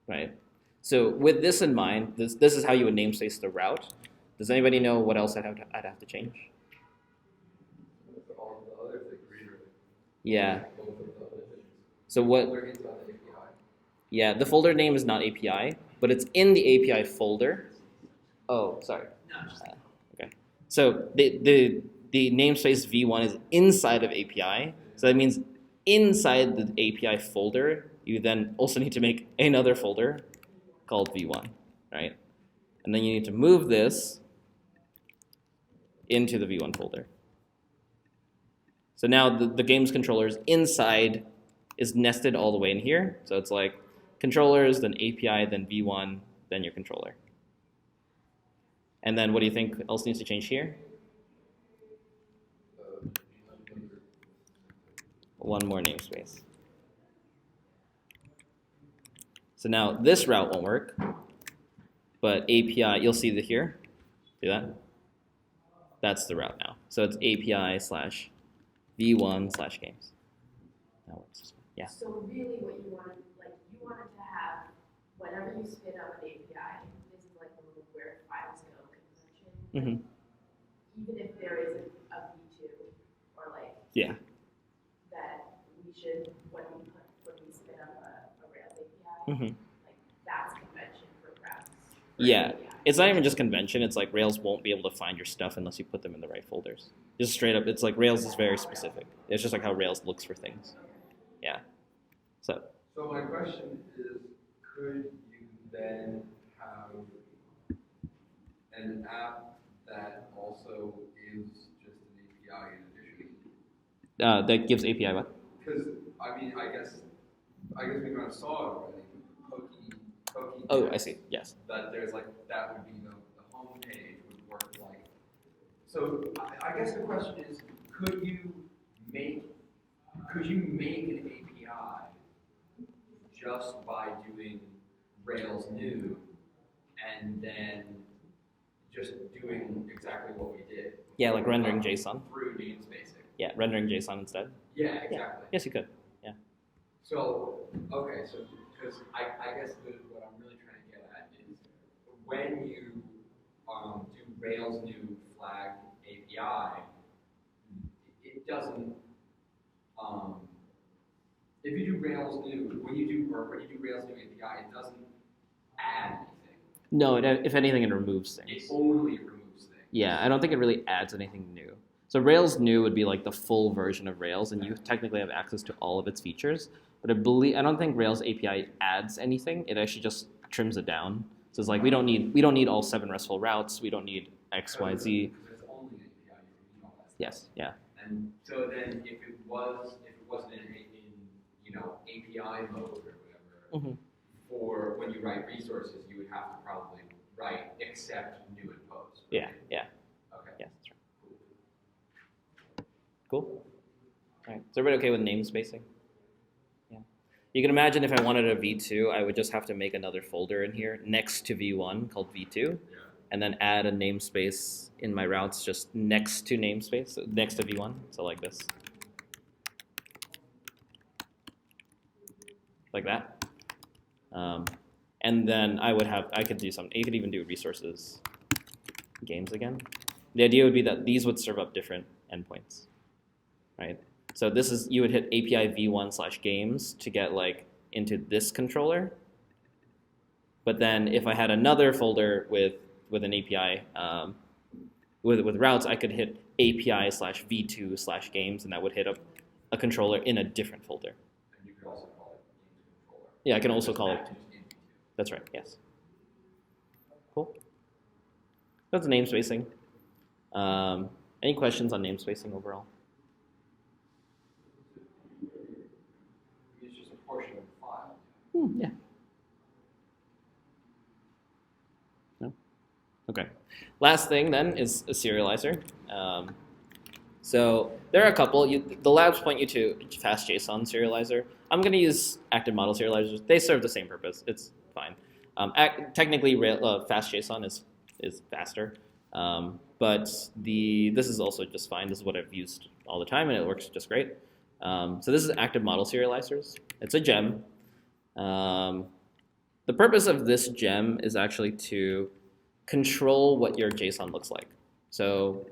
Right. So with this in mind, this is how you would namespace the route. Does anybody know what else I'd have to change? All the other things, reader. Yeah. Both of the other things. So what? Folder inside the API. Yeah, the folder name is not API, but it's in the API folder. Oh, sorry. Okay. So the namespace v1 is inside of API. So that means inside the API folder, you then also need to make another folder called v1, right? And then you need to move this into the v1 folder. So now the games controllers inside is nested all the way in here. So it's like controllers, then API, then v1, then your controller. And then what do you think else needs to change here? One more namespace. So now this route won't work, but API, you'll see that here. See that? That's the route now. So it's API/v1/games. That works. Yeah. So really what you wanted, you wanted to have, whenever you spin up an API, this is like the little where files go convention. Mm-hmm. Even if there is a V2 or yeah. that we should, when we put Mm-hmm. Like that's convention for Rails. Yeah, it's not even just convention. It's like Rails won't be able to find your stuff unless you put them in the right folders. Just straight up, it's like Rails is very specific. It's just like how Rails looks for things. Yeah. So So my question is, could you then have an app that also is just an API in addition? that gives API what? Because I mean, I guess we kind of saw it already. Pokey. Oh, I see. Yes. That there's like that would be the home page would work like. So I guess the question is, could you make an API just by doing Rails new and then just doing exactly what we did? Yeah, like rendering JSON. Through namespacing. Yeah, rendering JSON instead. Yeah, exactly. Yes, you could. Yeah. So, okay, so because I guess what I'm really trying to get at is when you do Rails new flag API, it doesn't. If you do Rails new, when you do Rails new API, it doesn't add anything. No, if anything, it removes It things. only removes things. Yeah, I don't think it really adds anything new. So Rails new would be like the full version of Rails, and you technically have access to all of its features. But I don't think Rails API adds anything. It actually just trims it down. So it's like we don't need all 7 RESTful routes. We don't need X, Y, Z. Because it's only an API, you need all that stuff. Yes, yeah. And so then if it wasn't in API mode or whatever, Mm-hmm. for when you write resources, you would have to probably write except new and post. Right? Yeah, yeah. Okay. Yes, that's right. Cool. All right. Is everybody okay with namespacing? Yeah. You can imagine if I wanted a V2, I would just have to make another folder in here next to V1 called V2, Yeah. and then add a namespace in my routes just next to namespace, so next to V1, so like this. Like that. And then I could do something. You could even do resources games again. The idea would be that these would serve up different endpoints, right? So you would hit API v1/games to get like into this controller. But then if I had another folder with an API with routes, I could hit API/v2/games, and that would hit up a controller in a different folder. And you could also call it games controller. Yeah, I can also call it. Just in V2. That's right. Yes. Cool. That's namespacing. Any questions on namespacing overall? It's just a portion of the file. Yeah. No? Okay. Last thing then is a serializer. So there are a couple. The labs point you to FastJSON serializer. I'm going to use active model serializers. They serve the same purpose. It's fine. Technically, FastJSON is faster, but this is also just fine. This is what I've used all the time, and it works just great. So this is active model serializers. It's a gem. The purpose of this gem is actually to control what your JSON looks like. So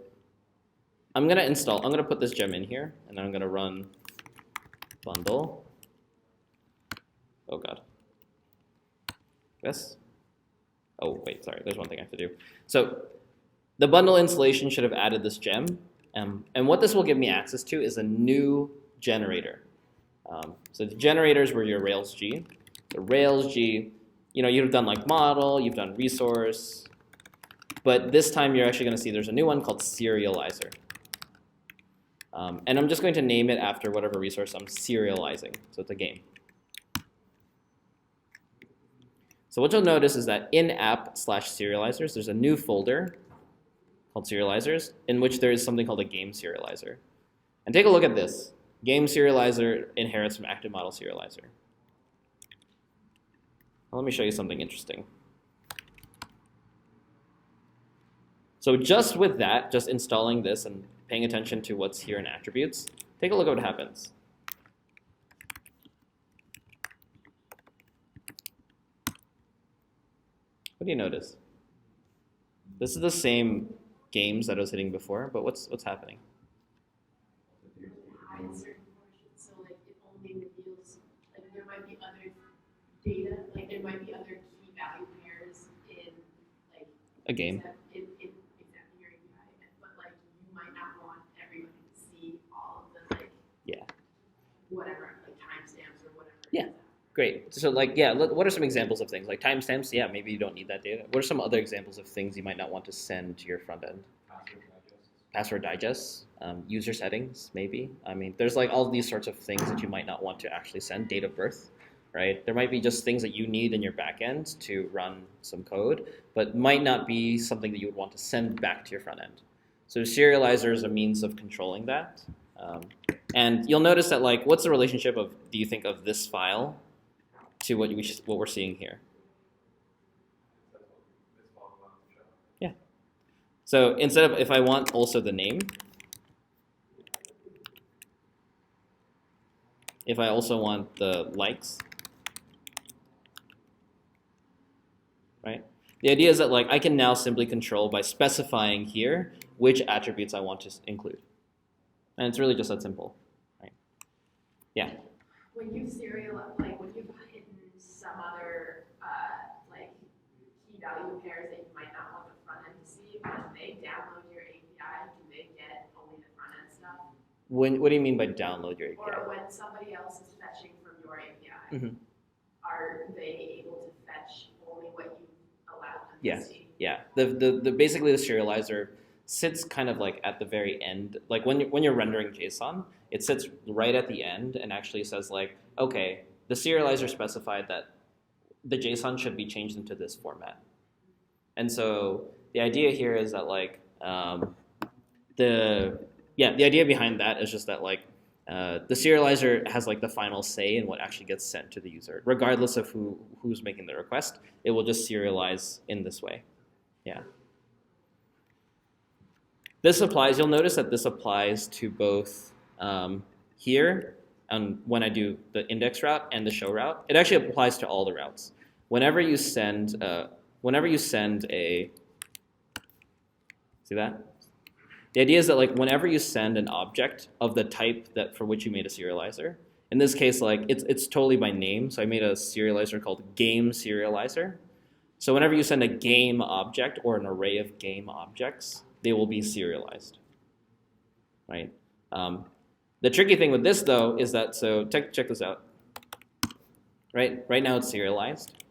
I'm going to put this gem in here, and then I'm going to run bundle. Oh, God. This. Oh, wait, sorry. There's one thing I have to do. So the bundle installation should have added this gem. And what this will give me access to is a new generator. So the generators were your Rails G. The Rails G, you've done like model, you've done resource. But this time you're actually going to see there's a new one called serializer. And I'm just going to name it after whatever resource I'm serializing. So it's a game. So what you'll notice is that in app/serializers, there's a new folder called serializers in which there is something called a game serializer. And take a look at this. Game serializer inherits from active model serializer. Well, let me show you something interesting. So just with that, just installing this and paying attention to what's here in attributes, take a look at what happens. What do you notice? This is the same games that I was hitting before, but what's happening? Hide certain portions, so like it only reveals, like there might be other data, like there might be other key value pairs in like A game. in example your API, but like you might not want everybody to see all of the like Yeah. whatever like timestamps or whatever. Yeah. Great. So like, yeah, what are some examples of things? Like timestamps, yeah, maybe you don't need that data. What are some other examples of things you might not want to send to your front end? Password digests, user settings, maybe. I mean, there's like all these sorts of things that you might not want to actually send. Date of birth, right? There might be just things that you need in your backend to run some code, but might not be something that you would want to send back to your front end. So serializer is a means of controlling that. And you'll notice that like, what's the relationship of, do you think, of this file to what we're seeing here? Yeah. So instead of, if I want also the name, if I also want the likes, right? The idea is that like I can now simply control by specifying here which attributes I want to include. And it's really just that simple, right? Yeah. When you serialize, like when you've hidden some other like key value pairs that you might not want the front end to see, when they download your API, do they get only the front end stuff? What do you mean by download your API? Or when somebody else is fetching from your API, Mm-hmm. are they able to fetch only what you allow them Yes. to see? Yeah. The basically the serializer sits kind of like at the very end. Like when you're rendering JSON, it sits right at the end and actually says like, okay, the serializer specified that the JSON should be changed into this format. And so the idea here is that like the idea behind that is just that like the serializer has like the final say in what actually gets sent to the user, regardless of who's making the request. It will just serialize in this way. Yeah. This applies. You'll notice that this applies to both here and when I do the index route and the show route. It actually applies to all the routes. Whenever you send a, see that? The idea is that like whenever you send an object of the type that for which you made a serializer, in this case like it's totally by name. So I made a serializer called game serializer. So whenever you send a game object or an array of game objects, they will be serialized, right? The tricky thing with this though is that, so check this out, right? Right now it's serialized.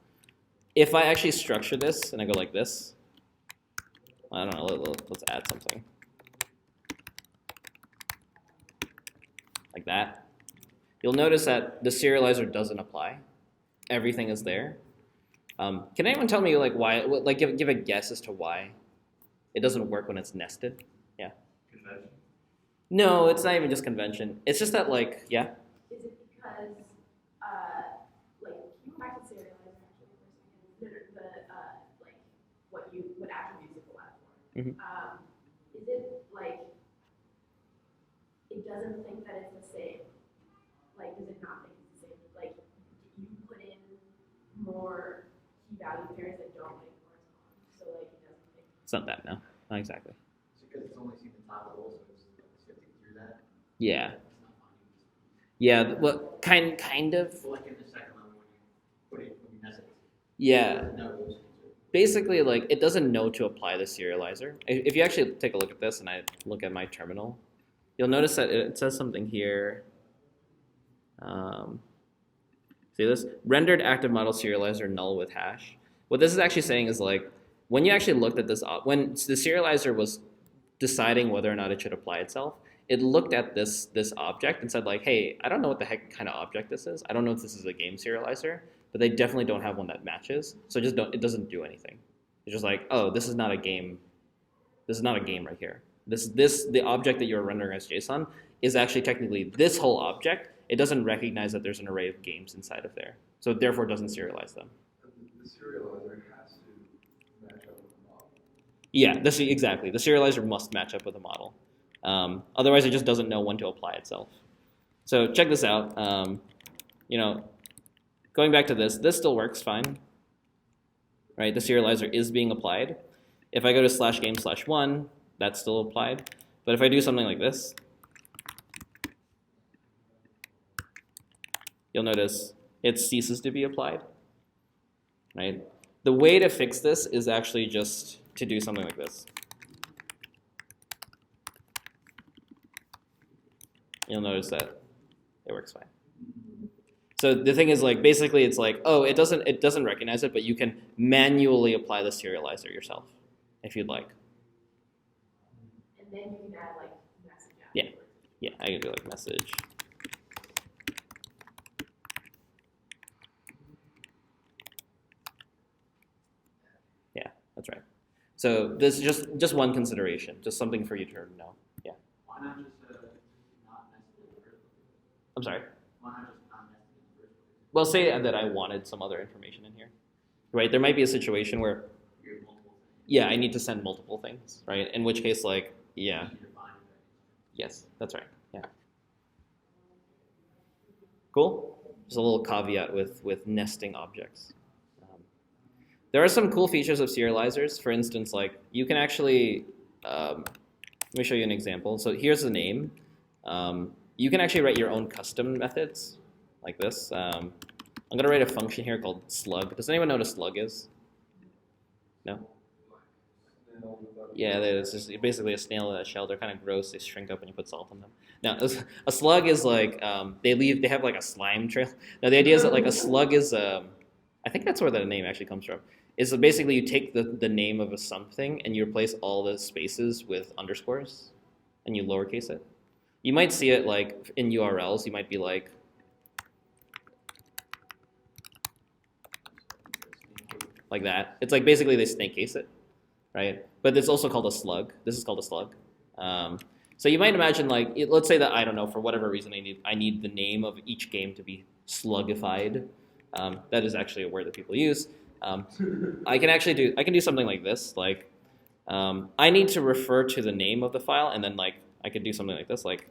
If I actually structure this and I go like this, I don't know, let's add something. Like that. You'll notice that the serializer doesn't apply. Everything is there. Can anyone tell me like why, like give a guess as to why it doesn't work when it's nested? Yeah. Convention. No, it's not even just convention. It's just that like, yeah. Is it because, like, can you go back to serializer actually for a second? Like, what attributes it allow for? Mhm. Is it like, it doesn't think that it's the same? Like, does it not think it's the same? Like, you put in more key value pairs that don't like correspond, so like it doesn't think. It's not that, no. Not exactly. It's because it's only seen the top level, so it's sifting through that. Yeah. It's not finding this. Yeah, well, kind of. So like in the second level when you mess it. Yeah. No, it goes into Basically, like, it doesn't know to apply the serializer. If you actually take a look at this and I look at my terminal, you'll notice that it says something here. See this? Rendered active model serializer null with hash. What this is actually saying is like, when you actually looked at this, when the serializer was deciding whether or not it should apply itself, it looked at this object and said like, hey, I don't know what the heck kind of object this is. I don't know if this is a game serializer, but they definitely don't have one that matches. So it doesn't do anything. It's just like, oh, this is not a game. This is not a game right here. The object that you're rendering as JSON is actually technically this whole object. It doesn't recognize that there's an array of games inside of there. So it therefore doesn't serialize them. The serializer has to match up with the model. Yeah, exactly. The serializer must match up with a model. Otherwise, it just doesn't know when to apply itself. So check this out. Going back to this still works fine. Right, the serializer is being applied. If I go to /game/1, that's still applied. But if I do something like this, you'll notice it ceases to be applied. right? The way to fix this is actually just to do something like this. You'll notice that it works fine. So the thing is, like, basically it's like, oh, it doesn't recognize it, but you can manually apply the serializer yourself if you'd like. And then you can add like message Yeah. afterwards. Yeah, I can do like message. Yeah, that's right. So this is just one consideration, just something for you to know. Yeah. Why not just not nested in the first place? I'm sorry. Why not just not nested in the first place? Well, say that I wanted some other information in here, right? There might be a situation where, You have multiple things. yeah, I need to send multiple things, right? In which case, like, yeah, You need to define it. yes, that's right. Yeah. Cool. Just a little caveat with nesting objects. There are some cool features of serializers. For instance, like you can actually, let me show you an example. So here's the name. You can actually write your own custom methods like this. I'm going to write a function here called slug. Does anyone know what a slug is? No? Yeah, it's just basically a snail and a shell. They're kind of gross. They shrink up when you put salt on them. Now, a slug is like, they have like a slime trail. Now, the idea is that like a slug is, I think that's where the name actually comes from. Is that basically you take the name of a something and you replace all the spaces with underscores and you lowercase it. You might see it like in URLs. You might be like, that. It's like basically they snake case it, right? But it's also called a slug. This is called a slug. So you might imagine like, let's say that, I don't know, for whatever reason I need the name of each game to be slugified. That is actually a word that people use. I can do something like this. Like, I need to refer to the name of the file, and then like I could do something like this. Like,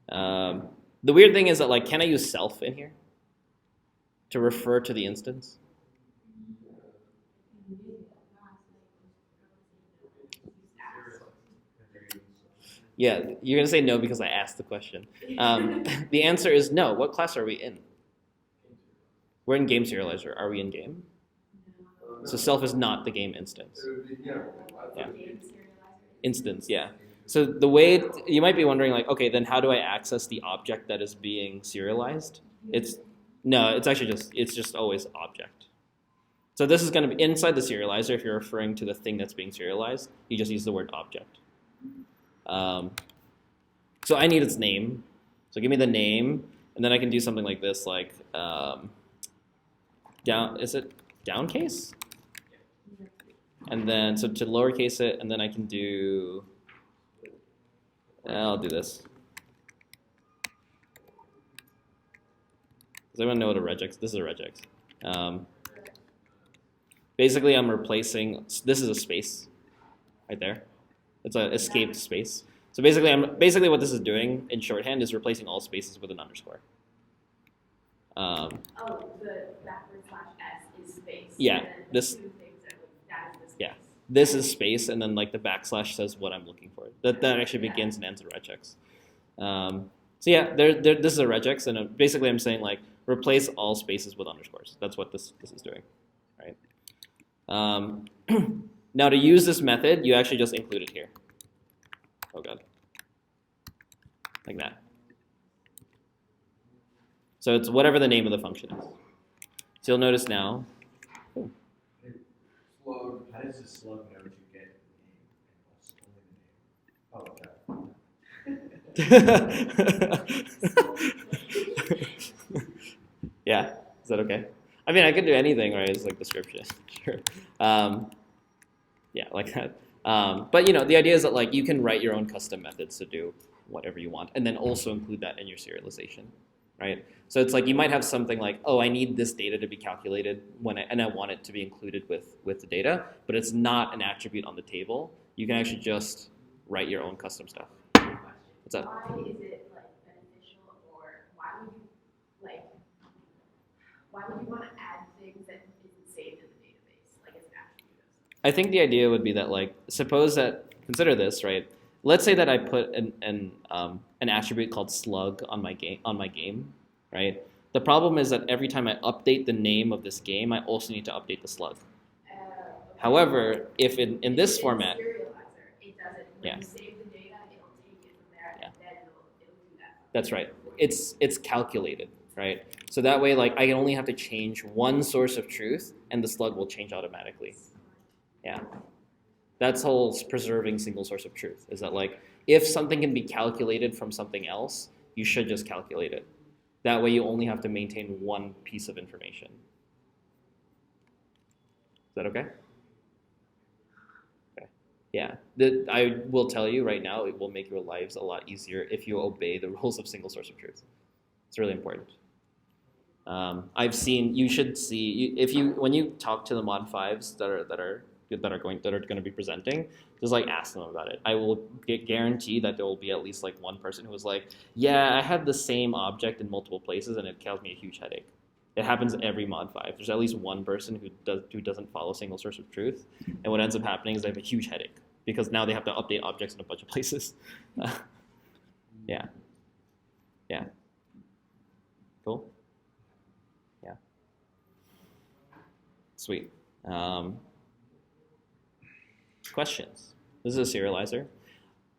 the weird thing is that like, can I use self in here to refer to the instance? Yeah, you're gonna say no because I asked the question. The answer is no. What class are we in? We're in game serializer. Are we in game? So self is not the game instance. Yeah. Instance, yeah. So the way you might be wondering, like, okay, then how do I access the object that is being serialized? It's actually just always object. So this is going to be inside the serializer. If you're referring to the thing that's being serialized, you just use the word object. So I need its name. So give me the name, and then I can do something like this, like downcase? And then, so to lowercase it, and then I can do, I'll do this. Does anyone know what a regex? This is a regex. Basically, I'm replacing, this is a space right there. It's an escaped space. So basically what this is doing in shorthand is replacing all spaces with an underscore. Oh, the backward /s is space. Yeah, And then this- two things that is the space. Yeah. This is space, and then like the backslash says what I'm looking for. That actually begins and ends a regex. So yeah, this is a regex, and basically I'm saying like replace all spaces with underscores. That's what this is doing, right? Now to use this method, you actually just include it here. Oh god, like that. So it's whatever the name of the function is. So you'll notice now. Slug, how does the slug know to get the name? Yeah, is that okay? I mean, I could do anything, right? It's like description, sure. Yeah, like that. But you know, the idea is that like you can write your own custom methods to do whatever you want, and then also include that in your serialization, right? So it's like you might have something like, oh, I need this data to be calculated and I want it to be included with the data, but it's not an attribute on the table. You can actually just write your own custom stuff. What's up? Why is it like beneficial, or why would you want to add things that isn't saved in the database, like as an attribute of something? I think the idea would be that like, consider this, right? Let's say that I put an attribute called slug on my game, right? The problem is that every time I update the name of this game, I also need to update the slug. However, if in this format, Serializer, it does it. When Yeah. you save the data, it'll take it from there, Yeah. and then it'll do that. that's right. It's calculated, right? So that way, like I can only have to change one source of truth, and the slug will change automatically. Yeah, that's whole preserving single source of truth. Is that like if something can be calculated from something else, you should just calculate it. That way, you only have to maintain one piece of information. Is that okay? Okay. Yeah. I will tell you right now, it will make your lives a lot easier if you obey the rules of single source of truth. It's really important. I've seen. You should see if you when you talk to the mod 5s that are going to be presenting, just like ask them about it. I will guarantee that there will be at least like one person who was like, yeah, I had the same object in multiple places and it caused me a huge headache. It happens every mod 5. There's at least one person who doesn't follow single source of truth, and what ends up happening is they have a huge headache because now they have to update objects in a bunch of places. Yeah. Yeah. Cool. Yeah. Sweet. Questions. This is a serializer.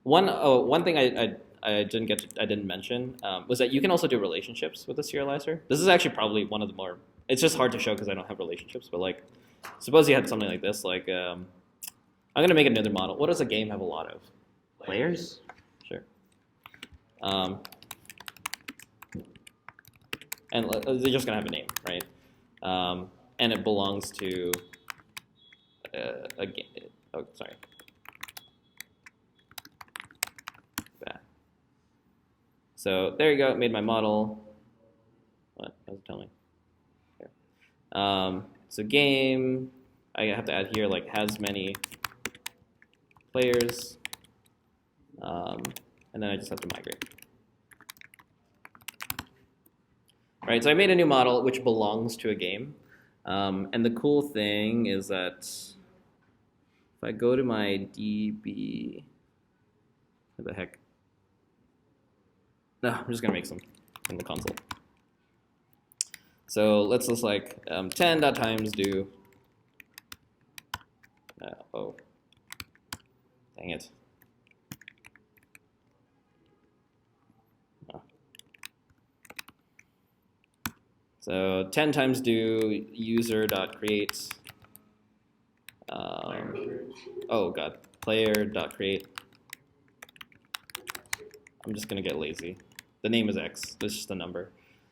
One thing I didn't mention was that you can also do relationships with a serializer. This is actually probably one of the more. It's just hard to show because I don't have relationships. But like, suppose you had something like this. Like, I'm gonna make another model. What does a game have a lot of? Players. Sure. And they're just gonna have a name, right? And it belongs to a game. Oh, sorry. That. So there you go. It made my model. What does it tell me? Here. So game. I have to add here like has many players, and then I just have to migrate. Right. So I made a new model which belongs to a game, and the cool thing is that. If I go to my DB, what the heck? No, I'm just gonna make some in the console. So let's just like 10.times do. Oh, dang it. Oh. So 10 times do user.create. Oh god, player.create. I'm just gonna get lazy. The name is X. It's just a number.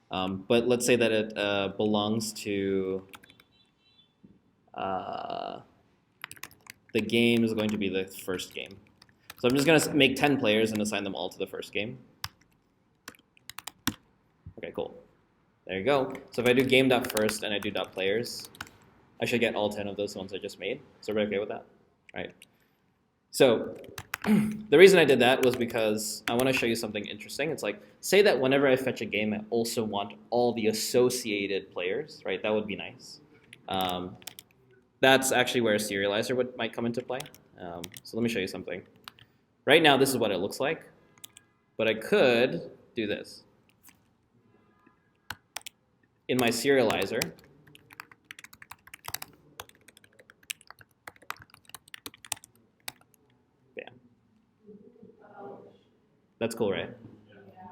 But let's say that it belongs to the game is going to be the first game. So I'm just gonna make 10 players and assign them all to the first game. Okay, cool. There you go. So if I do game.first and I do .players, I should get all 10 of those ones I just made. Is everybody okay with that? Right. So the reason I did that was because I want to show you something interesting. It's like, say that whenever I fetch a game, I also want all the associated players, right? That would be nice. That's actually where a serializer might come into play. So let me show you something. Right now, this is what it looks like. But I could do this. In my serializer, that's cool, right?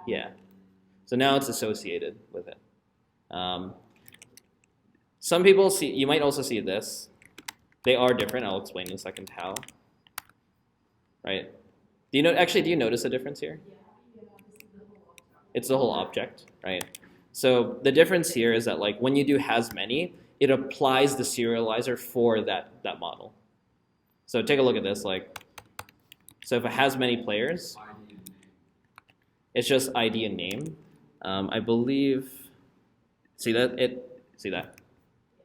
Yeah. So now it's associated with it. Some people see, you might also see this. They are different. I'll explain in a second how. Right? Do you notice a difference here? It's the whole object, right? So the difference here is that like when you do has many, it applies the serializer for that model. So take a look at this. Like, so if it has many players, it's just ID and name. I believe. See that?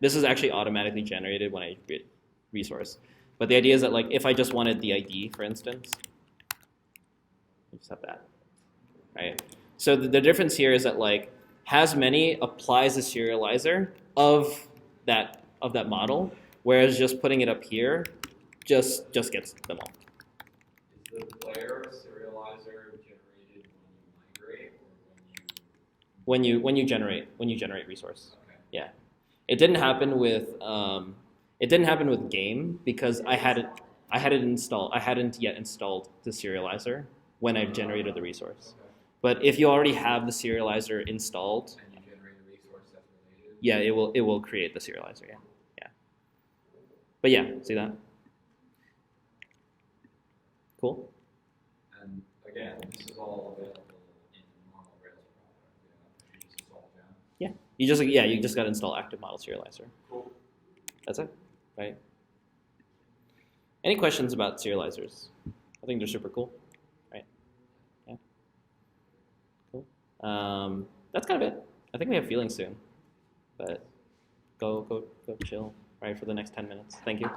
This is actually automatically generated when I create resource. But the idea is that like if I just wanted the ID, for instance, I just have that, right? So the difference here is that like has many applies the serializer of that model, whereas just putting it up here just gets them all. Is the player serializer generated when you migrate or when you when you generate resource. Okay. Yeah, it didn't happen with game because I hadn't yet installed the serializer when I generated the resource. Okay. But if you already have the serializer installed, And you generate a resource that's related. yeah, it will create the serializer. Yeah, yeah. But yeah, see that? Cool. And again, this is all available in the normal Rails product. Yeah, this is all down. You just got to install active model serializer. Cool. That's it, right? Any questions about serializers? I think they're super cool, right? Yeah. Cool. That's kind of it. I think we have feelings soon, but go chill, right, for the next 10 minutes. Thank you.